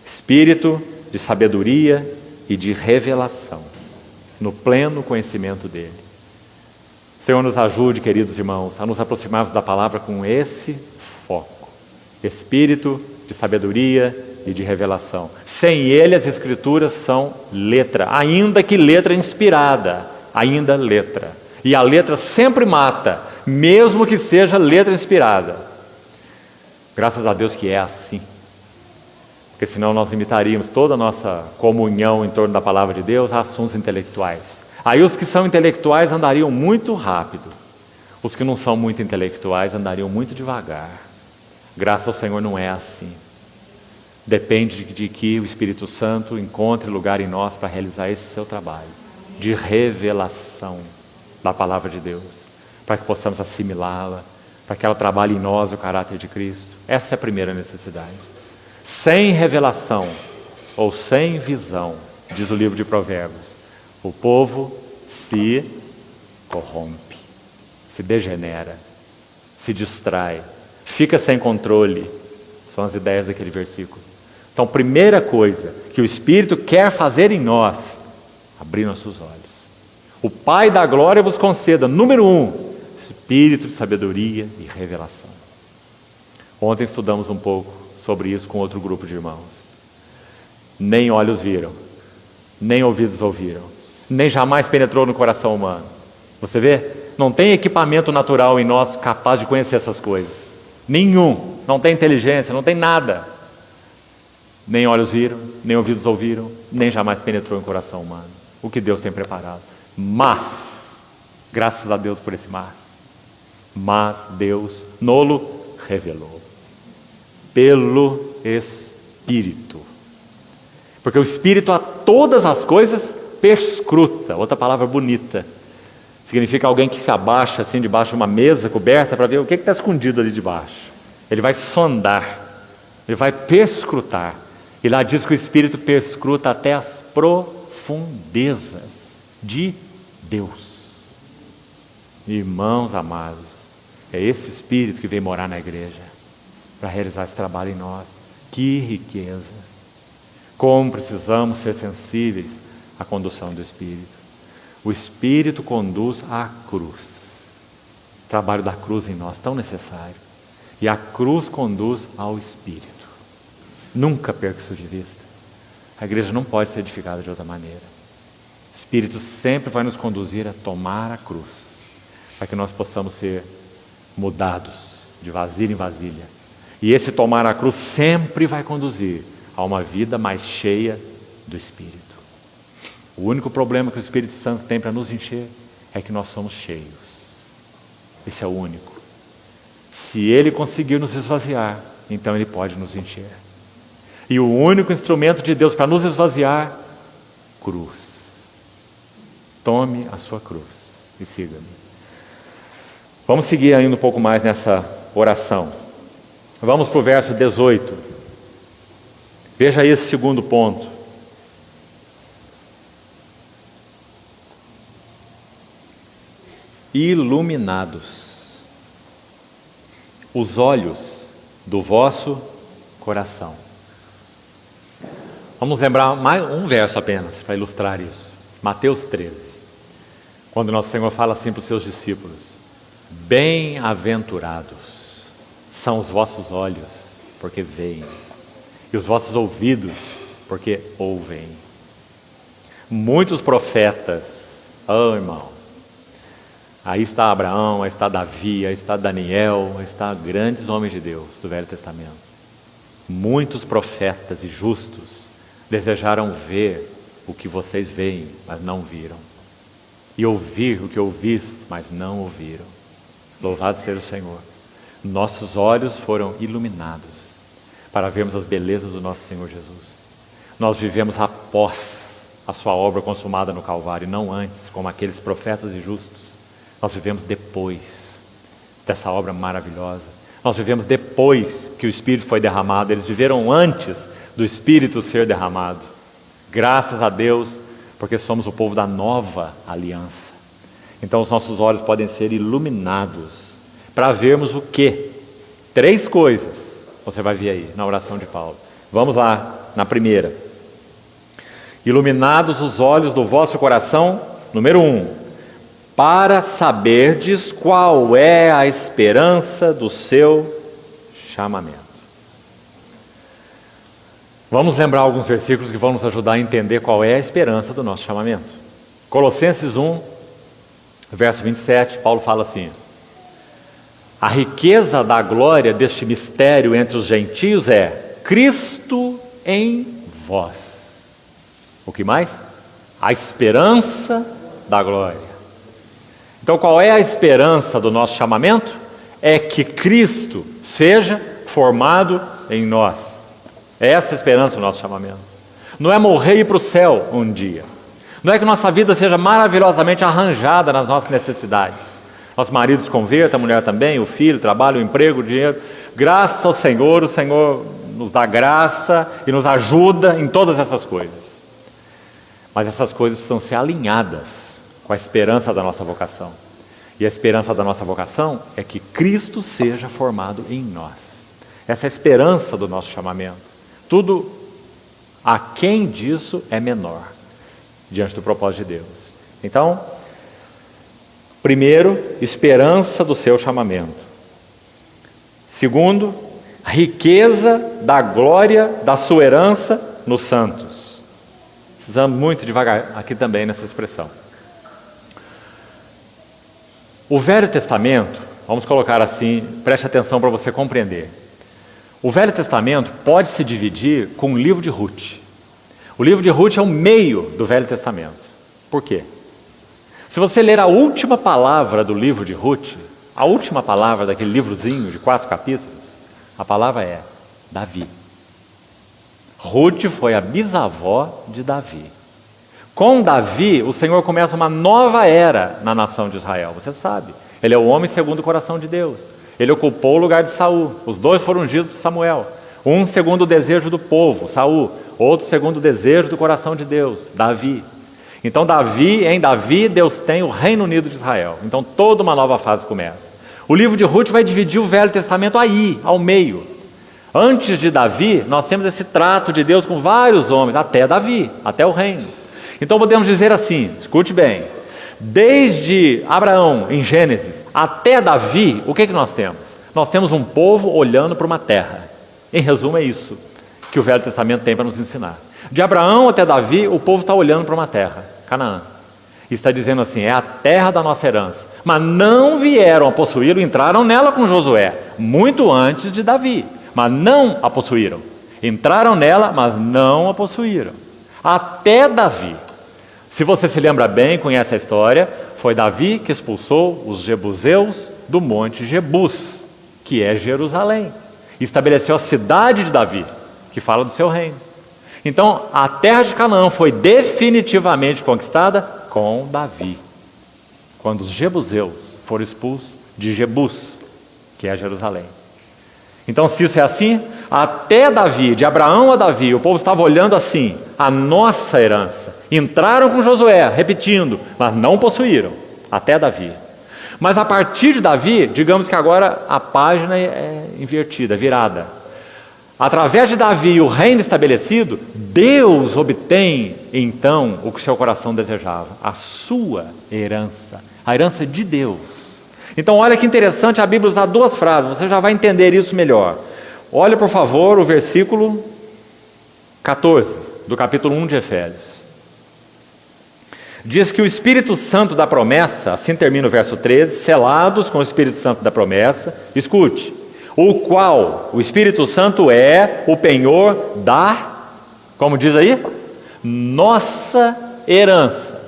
espírito de sabedoria e de revelação, no pleno conhecimento dele. Senhor, nos ajude, queridos irmãos, a nos aproximarmos da palavra com esse foco, espírito de sabedoria e de revelação. Sem ele as Escrituras são letra, ainda que letra inspirada, ainda letra. E a letra sempre mata, mesmo que seja letra inspirada. Graças a Deus que é assim, porque senão nós limitaríamos toda a nossa comunhão em torno da palavra de Deus a assuntos intelectuais. Aí os que são intelectuais andariam muito rápido, os que não são muito intelectuais andariam muito devagar. Graças ao Senhor não é assim. Depende de que o Espírito Santo encontre lugar em nós para realizar esse seu trabalho de revelação da palavra de Deus, para que possamos assimilá-la, para que ela trabalhe em nós o caráter de Cristo. Essa é a primeira necessidade. Sem revelação ou sem visão, diz o livro de Provérbios, o povo se corrompe, se degenera, se distrai, fica sem controle. São as ideias daquele versículo. Então, primeira coisa que o Espírito quer fazer em nós, abrir nossos olhos. O Pai da glória vos conceda, número 1, espírito de sabedoria e revelação. Ontem estudamos um pouco sobre isso com outro grupo de irmãos. Nem olhos viram, nem ouvidos ouviram, nem jamais penetrou no coração humano. Você vê? Não tem equipamento natural em nós capaz de conhecer essas coisas. Nenhum. Não tem inteligência, não tem nada. Nem olhos viram, nem ouvidos ouviram, nem jamais penetrou em coração humano. O que Deus tem preparado. Mas, graças a Deus por esse mas Deus nolo revelou. Pelo Espírito. Porque o Espírito a todas as coisas perscruta. Outra palavra bonita. Significa alguém que se abaixa assim debaixo de uma mesa coberta para ver o que está escondido ali debaixo. Ele vai sondar, ele vai perscrutar. E lá diz que o Espírito perscruta até as profundezas de Deus. Irmãos amados, é esse Espírito que vem morar na igreja para realizar esse trabalho em nós. Que riqueza! Como precisamos ser sensíveis à condução do Espírito. O Espírito conduz à cruz. O trabalho da cruz em nós, tão necessário. E a cruz conduz ao Espírito. Nunca perca isso de vista. A igreja não pode ser edificada de outra maneira. O Espírito sempre vai nos conduzir a tomar a cruz, para que nós possamos ser mudados de vasilha em vasilha. E esse tomar a cruz sempre vai conduzir a uma vida mais cheia do Espírito. O único problema que o Espírito Santo tem para nos encher é que nós somos cheios. Esse é o único. Se Ele conseguir nos esvaziar, então Ele pode nos encher. E o único instrumento de Deus para nos esvaziar, cruz. Tome a sua cruz e siga-me. Vamos seguir ainda um pouco mais nessa oração. Vamos para o verso 18. Veja esse segundo ponto. Iluminados os olhos do vosso coração. Vamos lembrar mais um verso apenas para ilustrar isso. Mateus 13, quando nosso Senhor fala assim para os seus discípulos: bem-aventurados são os vossos olhos, porque veem, e os vossos ouvidos, porque ouvem. Muitos profetas, irmão, aí está Abraão, aí está Davi, aí está Daniel, aí está grandes homens de Deus do Velho Testamento. Muitos profetas e justos desejaram ver o que vocês veem, mas não viram. E ouvir o que ouvis, mas não ouviram. Louvado seja o Senhor. Nossos olhos foram iluminados para vermos as belezas do nosso Senhor Jesus. Nós vivemos após a sua obra consumada no Calvário, não antes, como aqueles profetas e justos. Nós vivemos depois dessa obra maravilhosa. Nós vivemos depois que o Espírito foi derramado. Eles viveram antes do Espírito ser derramado. Graças a Deus, porque somos o povo da nova aliança. Então os nossos olhos podem ser iluminados para vermos o quê? 3 coisas você vai ver aí na oração de Paulo. Vamos lá, na primeira. Iluminados os olhos do vosso coração, número 1, para saberdes qual é a esperança do seu chamamento. Vamos lembrar alguns versículos que vão nos ajudar a entender qual é a esperança do nosso chamamento. Colossenses 1, verso 27, Paulo fala assim: a riqueza da glória deste mistério entre os gentios é Cristo em vós. O que mais? A esperança da glória. Então qual é a esperança do nosso chamamento? É que Cristo seja formado em nós. É essa a esperança do nosso chamamento. Não é morrer e ir para o céu um dia. Não é que nossa vida seja maravilhosamente arranjada nas nossas necessidades. Nosso marido se converta, a mulher também, o filho, o trabalho, o emprego, o dinheiro. Graças ao Senhor, o Senhor nos dá graça e nos ajuda em todas essas coisas. Mas essas coisas precisam ser alinhadas com a esperança da nossa vocação. E a esperança da nossa vocação é que Cristo seja formado em nós. Essa é a esperança do nosso chamamento. Tudo aquém disso é menor, diante do propósito de Deus. Então, primeiro, esperança do seu chamamento. Segundo, riqueza da glória da sua herança nos santos. Precisamos muito devagar aqui também nessa expressão. O Velho Testamento, vamos colocar assim, preste atenção para você compreender. O Velho Testamento pode se dividir com o livro de Ruth. O livro de Ruth é o meio do Velho Testamento. Por quê? Se você ler a última palavra do livro de Ruth, a última palavra daquele livrozinho de 4 capítulos, a palavra é Davi. Ruth foi a bisavó de Davi. Com Davi, o Senhor começa uma nova era na nação de Israel. Você sabe, ele é o homem segundo o coração de Deus. Ele ocupou o lugar de Saul. Os 2 foram ungidos por Samuel. Um segundo o desejo do povo, Saul. Outro segundo o desejo do coração de Deus, Davi. Então em Davi, Deus tem o Reino Unido de Israel. Então toda uma nova fase começa. O livro de Ruth vai dividir o Velho Testamento aí, ao meio. Antes de Davi, nós temos esse trato de Deus com vários homens, até Davi, até o reino. Então podemos dizer assim, escute bem, desde Abraão, em Gênesis, até Davi, o que nós temos? Nós temos um povo olhando para uma terra. Em resumo, é isso que o Velho Testamento tem para nos ensinar. De Abraão até Davi, o povo está olhando para uma terra, Canaã. E está dizendo assim, é a terra da nossa herança. Mas não vieram a possuí-lo, entraram nela com Josué, muito antes de Davi. Mas não a possuíram. Entraram nela, mas não a possuíram. Até Davi. Se você se lembra bem, conhece a história, foi Davi que expulsou os jebuseus do monte Jebus, que é Jerusalém, e estabeleceu a cidade de Davi, que fala do seu reino. Então, a terra de Canaã foi definitivamente conquistada com Davi, quando os jebuseus foram expulsos de Jebus, que é Jerusalém. Então, se isso é assim, até Davi, de Abraão a Davi, o povo estava olhando assim, a nossa herança. Entraram com Josué, repetindo, mas não possuíram, até Davi. Mas a partir de Davi, digamos que agora a página é invertida, virada. Através de Davi, o reino estabelecido, Deus obtém então o que seu coração desejava, a sua herança, a herança de Deus. Então olha que interessante, a Bíblia usa duas frases, você já vai entender isso melhor. Olha por favor o versículo 14 do capítulo 1 de Efésios. Diz que o Espírito Santo da promessa, assim termina o verso 13, selados com o Espírito Santo da promessa, escute, o qual, o Espírito Santo é o penhor da, como diz aí? Nossa herança.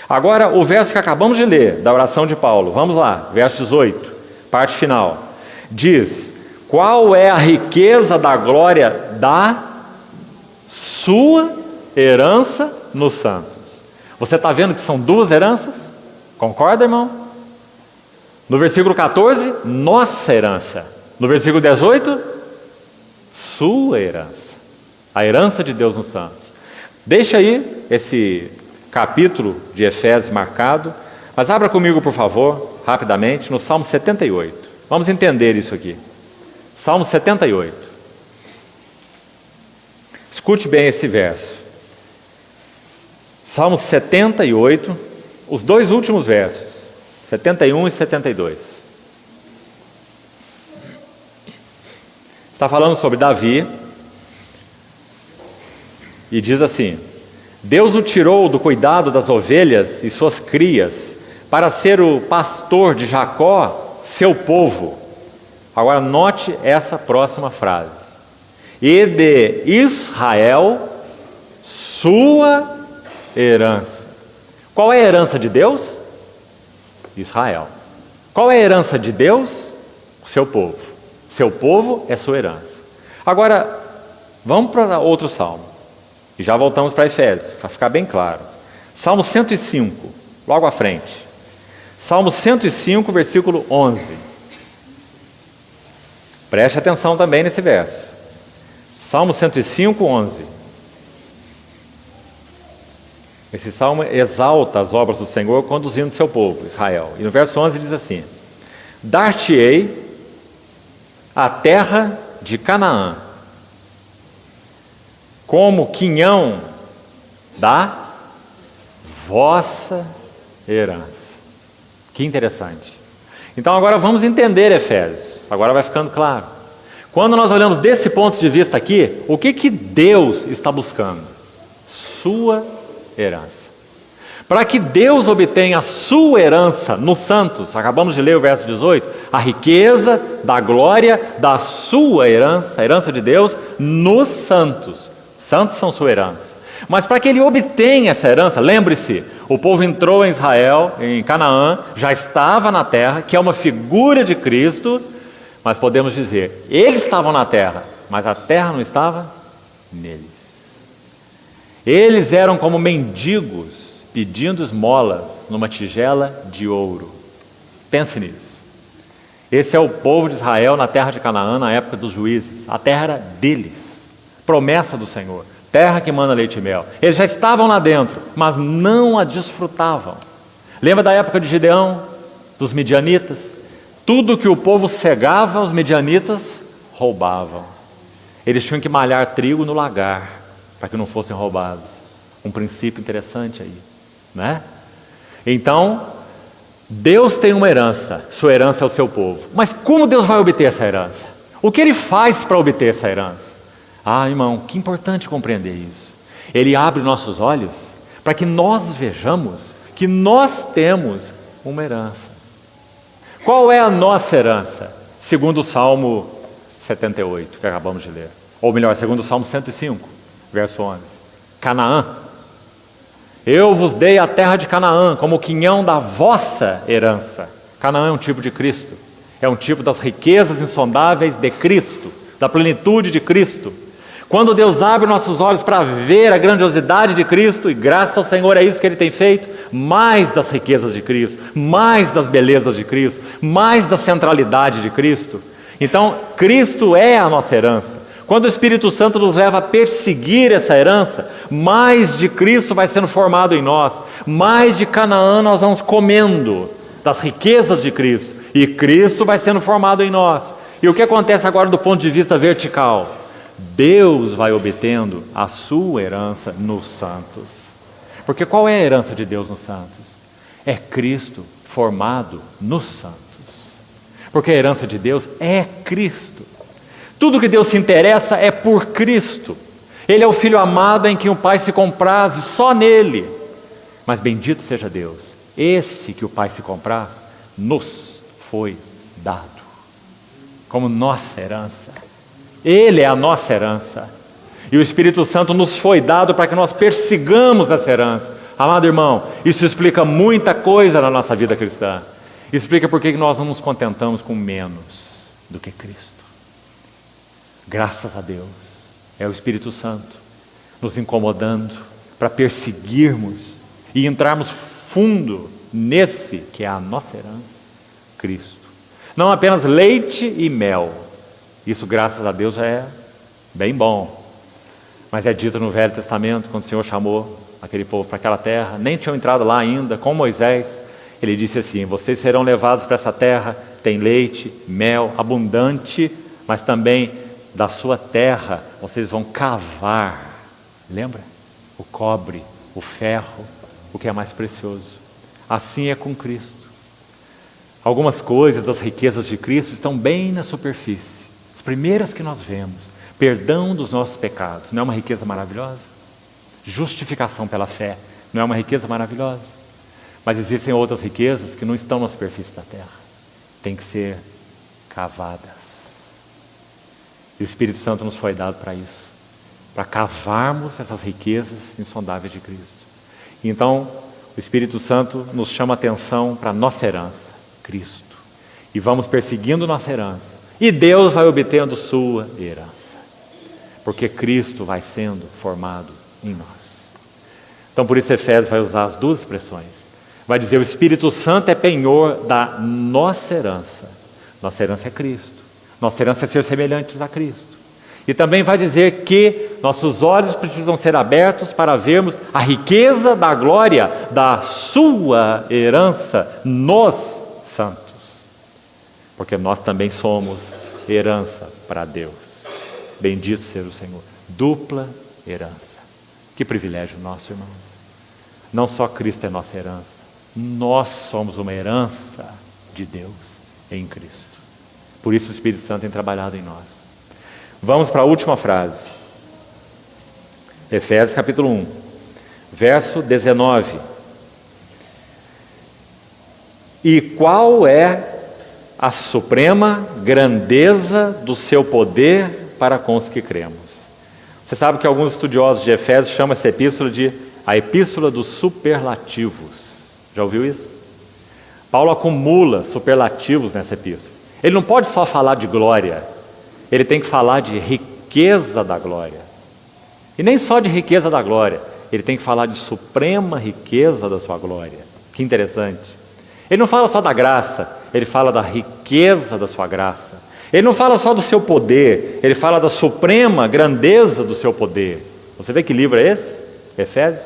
Agora, o verso que acabamos de ler, da oração de Paulo, vamos lá, verso 18, parte final. Diz, qual é a riqueza da glória da sua herança nos santos? Você está vendo que são duas heranças? Concorda, irmão? No versículo 14, nossa herança. No versículo 18, sua herança. A herança de Deus nos santos. Deixa aí esse capítulo de Efésios marcado, mas abra comigo, por favor, rapidamente, no Salmo 78. Vamos entender isso aqui. Salmo 78. Escute bem esse verso. Salmo 78, os dois últimos versos, 71 e 72. Está falando sobre Davi e diz assim: Deus o tirou do cuidado das ovelhas e suas crias para ser o pastor de Jacó, seu povo. Agora note essa próxima frase: e de Israel, sua herança. Qual é a herança de Deus? Israel. Qual é a herança de Deus? O seu povo. Seu povo é sua herança. Agora, vamos para outro salmo. E já voltamos para Efésios, para ficar bem claro. Salmo 105, logo à frente. Salmo 105, versículo 11. Preste atenção também nesse verso. Salmo 105, 11. Esse salmo exalta as obras do Senhor conduzindo seu povo, Israel. E no verso 11 diz assim: dar-te-ei a terra de Canaã, como quinhão da vossa herança. Que interessante. Então agora vamos entender Efésios. Agora vai ficando claro. Quando nós olhamos desse ponto de vista aqui, o que Deus está buscando? Sua herança. Para que Deus obtenha a sua herança nos santos, acabamos de ler o verso 18, a riqueza da glória da sua herança, a herança de Deus, nos santos. Santos são sua herança. Mas para que ele obtenha essa herança, lembre-se, o povo entrou em Israel, em Canaã, já estava na terra, que é uma figura de Cristo, mas podemos dizer, eles estavam na terra, mas a terra não estava neles. Eles eram como mendigos, pedindo esmolas numa tigela de ouro. Pense nisso. Esse é o povo de Israel na terra de Canaã, na época dos juízes. A terra era deles, promessa do Senhor, terra que mana leite e mel. Eles já estavam lá dentro, mas não a desfrutavam. Lembra da época de Gideão, dos midianitas? Tudo que o povo cegava, os midianitas roubavam. Eles tinham que malhar trigo no lagar, para que não fossem roubados. Um princípio interessante aí, né? Então, Deus tem uma herança, sua herança é o seu povo. Mas como Deus vai obter essa herança? O que Ele faz para obter essa herança? Ah, irmão, que importante compreender isso. Ele abre nossos olhos para que nós vejamos que nós temos uma herança. Qual é a nossa herança? Segundo o Salmo 78, que acabamos de ler. Ou melhor, segundo o Salmo 105, verso 11. Canaã. Eu vos dei a terra de Canaã como o quinhão da vossa herança. Canaã é um tipo de Cristo. É um tipo das riquezas insondáveis de Cristo, da plenitude de Cristo. Quando Deus abre nossos olhos para ver a grandiosidade de Cristo, e graças ao Senhor é isso que Ele tem feito, mais das riquezas de Cristo, mais das belezas de Cristo, mais da centralidade de Cristo. Então, Cristo é a nossa herança. Quando o Espírito Santo nos leva a perseguir essa herança, mais de Cristo vai sendo formado em nós, mais de Canaã nós vamos comendo das riquezas de Cristo, e Cristo vai sendo formado em nós. E o que acontece agora do ponto de vista vertical? Deus vai obtendo a sua herança nos santos. Porque qual é a herança de Deus nos santos? É Cristo formado nos santos. Porque a herança de Deus é Cristo. Tudo que Deus se interessa é por Cristo. Ele é o Filho amado em quem o Pai se compraz, só nele. Mas bendito seja Deus, esse que o Pai se compraz, nos foi dado como nossa herança. Ele é a nossa herança. E o Espírito Santo nos foi dado para que nós persigamos essa herança. Amado irmão, isso explica muita coisa na nossa vida cristã. Explica por que nós não nos contentamos com menos do que Cristo. Graças a Deus, é o Espírito Santo nos incomodando para perseguirmos e entrarmos fundo nesse que é a nossa herança, Cristo. Não apenas leite e mel, isso graças a Deus já é bem bom, mas é dito no Velho Testamento, quando o Senhor chamou aquele povo para aquela terra, nem tinham entrado lá ainda, com Moisés, Ele disse assim: vocês serão levados para essa terra, tem leite, mel, abundante, mas também da sua terra vocês vão cavar, lembra? O cobre, o ferro, o que é mais precioso. Assim é com Cristo. Algumas coisas das riquezas de Cristo estão bem na superfície. As primeiras que nós vemos, perdão dos nossos pecados, não é uma riqueza maravilhosa? Justificação pela fé, não é uma riqueza maravilhosa? Mas existem outras riquezas que não estão na superfície da terra, tem que ser cavadas. E o Espírito Santo nos foi dado para isso, para cavarmos essas riquezas insondáveis de Cristo. Então, o Espírito Santo nos chama a atenção para a nossa herança, Cristo. E vamos perseguindo nossa herança. E Deus vai obtendo sua herança. Porque Cristo vai sendo formado em nós. Então, por isso, Efésios vai usar as duas expressões. Vai dizer: o Espírito Santo é penhor da nossa herança. Nossa herança é Cristo. Nossa herança é ser semelhantes a Cristo. E também vai dizer que nossos olhos precisam ser abertos para vermos a riqueza da glória da sua herança nos santos. Porque nós também somos herança para Deus. Bendito seja o Senhor. Dupla herança. Que privilégio nosso, irmãos. Não só Cristo é nossa herança, nós somos uma herança de Deus em Cristo. Por isso o Espírito Santo tem trabalhado em nós. Vamos para a última frase. Efésios capítulo 1, verso 19. E qual é a suprema grandeza do seu poder para com os que cremos? Você sabe que alguns estudiosos de Efésios chamam essa epístola de a epístola dos superlativos. Já ouviu isso? Paulo acumula superlativos nessa epístola. Ele não pode só falar de glória, ele tem que falar de riqueza da glória. E nem só de riqueza da glória, ele tem que falar de suprema riqueza da sua glória. Que interessante. Ele não fala só da graça, ele fala da riqueza da sua graça. Ele não fala só do seu poder, ele fala da suprema grandeza do seu poder. Você vê que livro é esse? Efésios?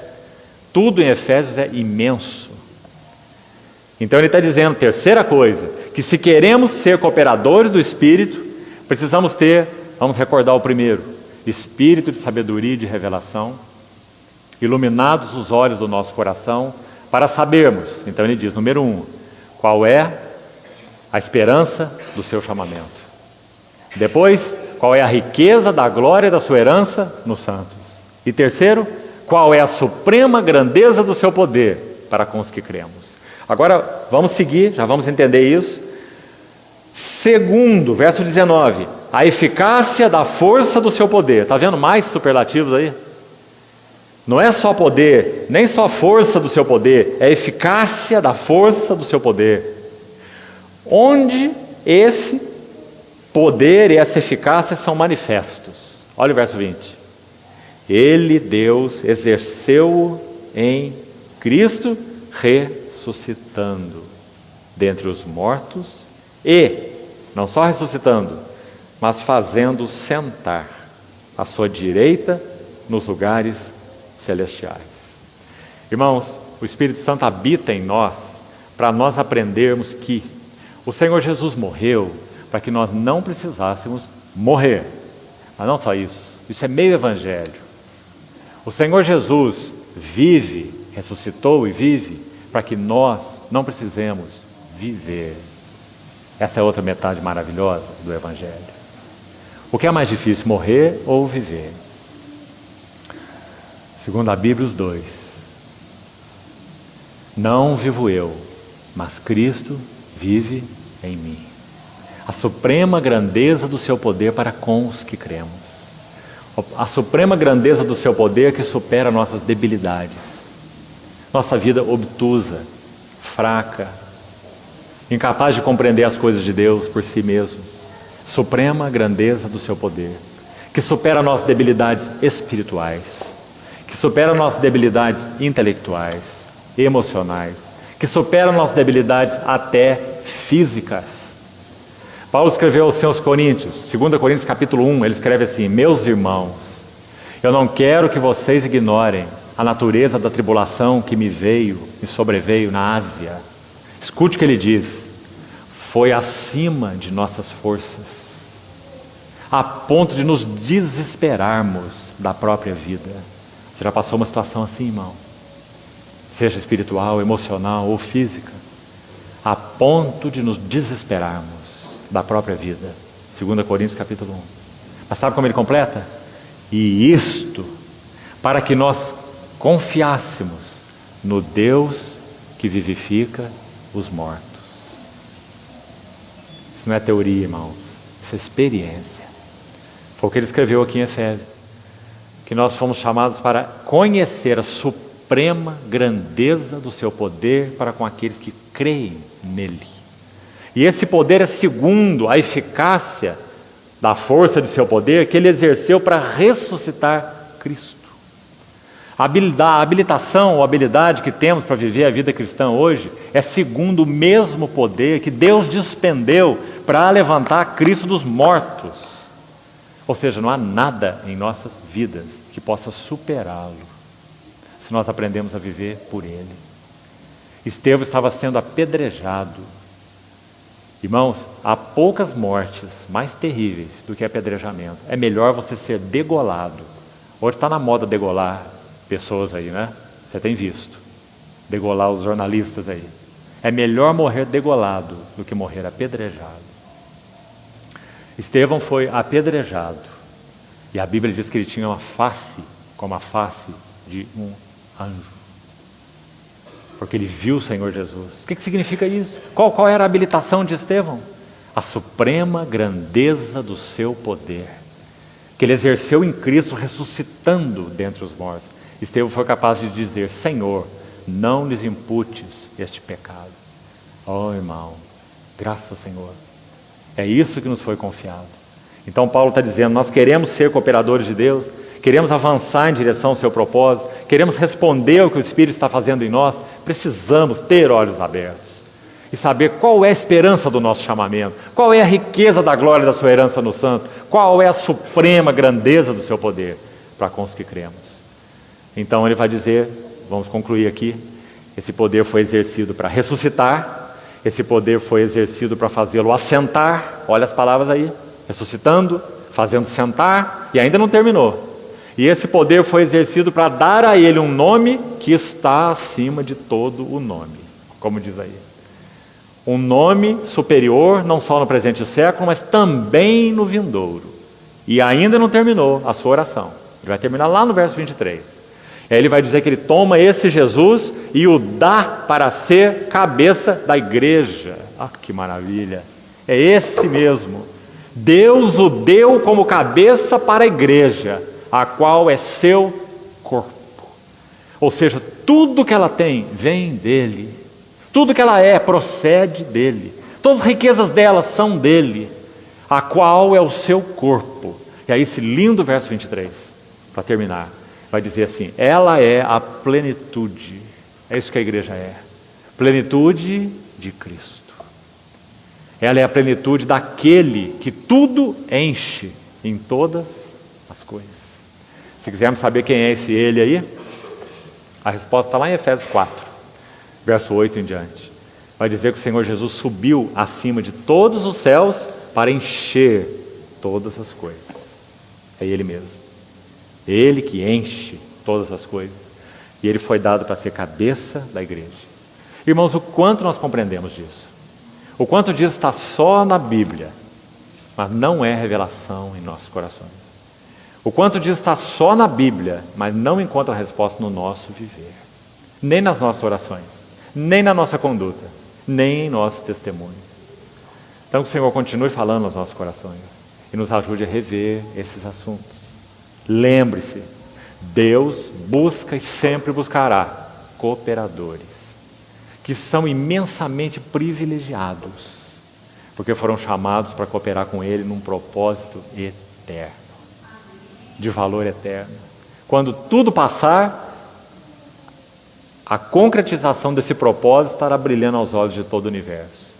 Tudo em Efésios é imenso. Então ele está dizendo, terceira coisa, que se queremos ser cooperadores do Espírito, precisamos ter, vamos recordar o primeiro, espírito de sabedoria e de revelação, iluminados os olhos do nosso coração, para sabermos, então ele diz, número 1, qual é a esperança do seu chamamento. Depois, qual é a riqueza da glória da sua herança nos santos. E terceiro, qual é a suprema grandeza do seu poder para com os que cremos. Agora, vamos seguir, já vamos entender isso. Segundo, verso 19, a eficácia da força do seu poder. Está vendo mais superlativos aí? Não é só poder, nem só força do seu poder, é a eficácia da força do seu poder. Onde esse poder e essa eficácia são manifestos. Olha o verso 20. Ele, Deus, exerceu em Cristo, ressuscitando dentre os mortos e, não só ressuscitando, mas fazendo sentar à sua direita nos lugares celestiais. Irmãos, o Espírito Santo habita em nós para nós aprendermos que o Senhor Jesus morreu para que nós não precisássemos morrer. Mas não só isso, isso é meio evangelho. O Senhor Jesus vive, ressuscitou e vive para que nós não precisemos viver. Essa é outra metade maravilhosa do evangelho. O que é mais difícil, morrer ou viver? Segundo a Bíblia, os dois. Não vivo eu, mas Cristo vive em mim. A suprema grandeza do seu poder para com os que cremos. A suprema grandeza do seu poder que supera nossas debilidades. Nossa vida obtusa, fraca, incapaz de compreender as coisas de Deus por si mesmos. Suprema grandeza do seu poder, que supera nossas debilidades espirituais, que supera nossas debilidades intelectuais, emocionais, que supera nossas debilidades até físicas. Paulo escreveu aos seus Coríntios, 2 Coríntios capítulo 1, ele escreve assim: meus irmãos, eu não quero que vocês ignorem a natureza da tribulação que me sobreveio na Ásia. Escute o que ele diz: foi acima de nossas forças, a ponto de nos desesperarmos da própria vida. Você já passou uma situação assim, irmão? Seja espiritual, emocional ou física, a ponto de nos desesperarmos da própria vida. 2 Coríntios capítulo 1. Mas sabe como ele completa? E isto, para que nós confiássemos no Deus que vivifica os mortos. Isso não é teoria, irmãos. Isso é experiência. Foi o que ele escreveu aqui em Efésios. Que nós fomos chamados para conhecer a suprema grandeza do seu poder para com aqueles que creem nele. E esse poder é segundo a eficácia da força de seu poder que ele exerceu para ressuscitar Cristo. A habilitação ou habilidade que temos para viver a vida cristã hoje é segundo o mesmo poder que Deus despendeu para levantar Cristo dos mortos. Ou seja, não há nada em nossas vidas que possa superá-lo, se nós aprendemos a viver por Ele. Estevão estava sendo apedrejado. Irmãos, há poucas mortes mais terríveis do que apedrejamento. É melhor você ser degolado. Hoje está na moda degolar pessoas aí, né? Você tem visto. Degolar os jornalistas aí. É melhor morrer degolado do que morrer apedrejado. Estevão foi apedrejado. E a Bíblia diz que ele tinha uma face como a face de um anjo. Porque ele viu o Senhor Jesus. O que significa isso? Qual era a habilitação de Estevão? A suprema grandeza do seu poder, que ele exerceu em Cristo, ressuscitando dentre os mortos. Estevão foi capaz de dizer: Senhor, não lhes imputes este pecado. Oh, irmão, graças ao Senhor. É isso que nos foi confiado. Então Paulo está dizendo: nós queremos ser cooperadores de Deus, queremos avançar em direção ao seu propósito, queremos responder ao que o Espírito está fazendo em nós. Precisamos ter olhos abertos e saber qual é a esperança do nosso chamamento, qual é a riqueza da glória da sua herança no santo, qual é a suprema grandeza do seu poder para com os que cremos. Então ele vai dizer, vamos concluir aqui, esse poder foi exercido para ressuscitar, esse poder foi exercido para fazê-lo assentar, olha as palavras aí, ressuscitando, fazendo sentar, e ainda não terminou. E esse poder foi exercido para dar a ele um nome que está acima de todo o nome, como diz aí. Um nome superior, não só no presente século, mas também no vindouro. E ainda não terminou a sua oração. Ele vai terminar lá no verso 23. Aí ele vai dizer que ele toma esse Jesus e o dá para ser cabeça da igreja. Ah, que maravilha! É esse mesmo. Deus o deu como cabeça para a igreja, a qual é seu corpo. Ou seja, tudo que ela tem vem dele. Tudo que ela é procede dele. Todas as riquezas dela são dele, a qual é o seu corpo. E aí esse lindo verso 23, para terminar, vai dizer assim: ela é a plenitude. É isso que a igreja é. Plenitude de Cristo. Ela é a plenitude daquele que tudo enche em todas as coisas. Se quisermos saber quem é esse ele aí, a resposta está lá em Efésios 4, verso 8 em diante. Vai dizer que o Senhor Jesus subiu acima de todos os céus para encher todas as coisas. É Ele mesmo. Ele que enche todas as coisas. E Ele foi dado para ser cabeça da igreja. Irmãos, o quanto nós compreendemos disso? O quanto disso está só na Bíblia, mas não é revelação em nossos corações. O quanto disso está só na Bíblia, mas não encontra resposta no nosso viver. Nem nas nossas orações, nem na nossa conduta, nem em nosso testemunho. Então que o Senhor continue falando aos nossos corações e nos ajude a rever esses assuntos. Lembre-se, Deus busca e sempre buscará cooperadores que são imensamente privilegiados, porque foram chamados para cooperar com Ele num propósito eterno, de valor eterno. Quando tudo passar, a concretização desse propósito estará brilhando aos olhos de todo o universo.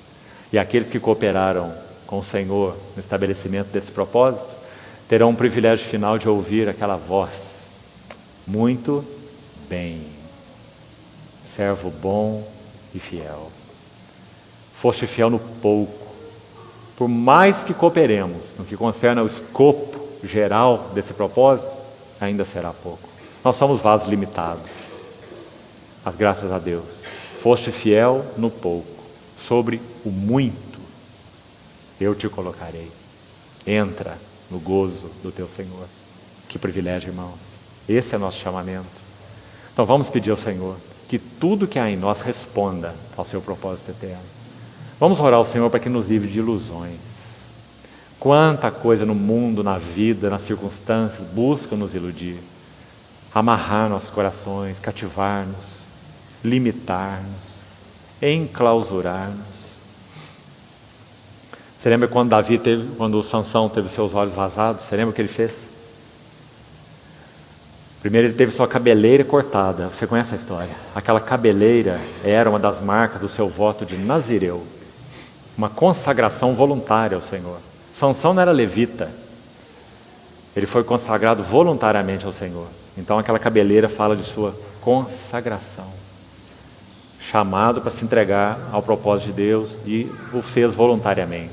E aqueles que cooperaram com o Senhor no estabelecimento desse propósito terão um privilégio final de ouvir aquela voz: muito bem, servo bom e fiel. Foste fiel no pouco. Por mais que cooperemos no que concerne ao escopo geral desse propósito, ainda será pouco. Nós somos vasos limitados. Mas graças a Deus, foste fiel no pouco, sobre o muito eu te colocarei. Entra no gozo do teu Senhor. Que privilégio, irmãos. Esse é nosso chamamento. Então vamos pedir ao Senhor que tudo que há em nós responda ao seu propósito eterno. Vamos orar ao Senhor para que nos livre de ilusões. Quanta coisa no mundo, na vida, nas circunstâncias busca nos iludir, amarrar nossos corações, cativar-nos, limitar-nos, enclausurar-nos. Você lembra quando o Sansão teve seus olhos vazados? Você lembra o que ele fez? Primeiro ele teve sua cabeleira cortada. Você conhece a história? Aquela cabeleira era uma das marcas do seu voto de Nazireu, uma consagração voluntária ao Senhor. Sansão não era levita, ele foi consagrado voluntariamente ao Senhor. Então aquela cabeleira fala de sua consagração, chamado para se entregar ao propósito de Deus, e o fez voluntariamente.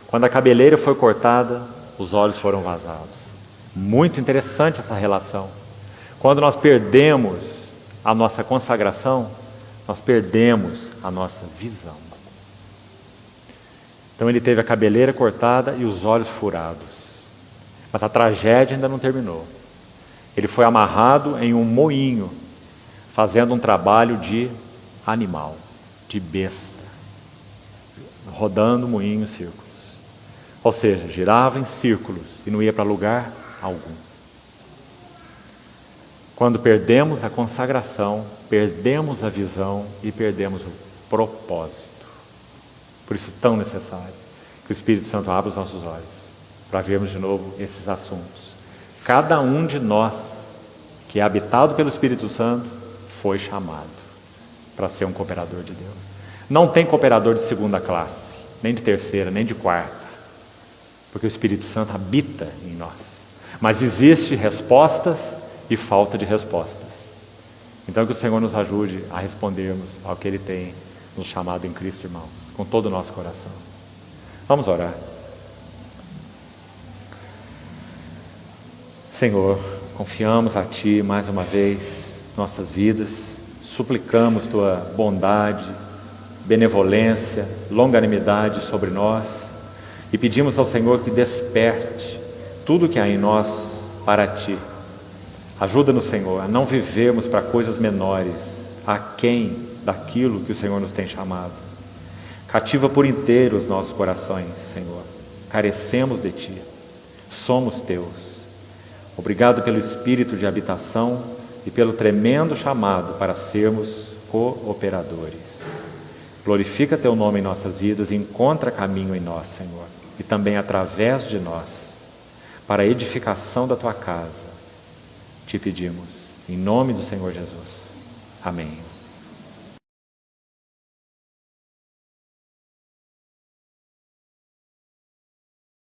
Quando a cabeleira foi cortada, os olhos foram vazados. Muito interessante essa relação. Quando nós perdemos a nossa consagração, nós perdemos a nossa visão. Então ele teve a cabeleira cortada e os olhos furados. Mas a tragédia ainda não terminou. Ele foi amarrado em um moinho, fazendo um trabalho de animal, de besta, rodando o moinho em círculos. Ou seja, girava em círculos e não ia para lugar algum. Quando perdemos a consagração, perdemos a visão e perdemos o propósito. Por isso, tão necessário que o Espírito Santo abra os nossos olhos para vermos de novo esses assuntos. Cada um de nós que é habitado pelo Espírito Santo foi chamado para ser um cooperador de Deus. Não tem cooperador de segunda classe, nem de terceira, nem de quarta, porque o Espírito Santo habita em nós. Mas existe respostas e falta de respostas. Então que o Senhor nos ajude a respondermos ao que Ele tem nos chamado em Cristo, irmãos, com todo o nosso coração. Vamos orar. Senhor, confiamos a Ti mais uma vez nossas vidas, suplicamos Tua bondade, benevolência, longanimidade sobre nós e pedimos ao Senhor que desperte tudo que há em nós para Ti. Ajuda-nos, Senhor, a não vivermos para coisas menores, aquém daquilo que o Senhor nos tem chamado. Cativa por inteiro os nossos corações, Senhor. Carecemos de Ti. Somos Teus. Obrigado pelo Espírito de habitação e pelo tremendo chamado para sermos cooperadores. Glorifica Teu nome em nossas vidas e encontra caminho em nós, Senhor, e também através de nós, para a edificação da Tua casa. Te pedimos, em nome do Senhor Jesus. Amém.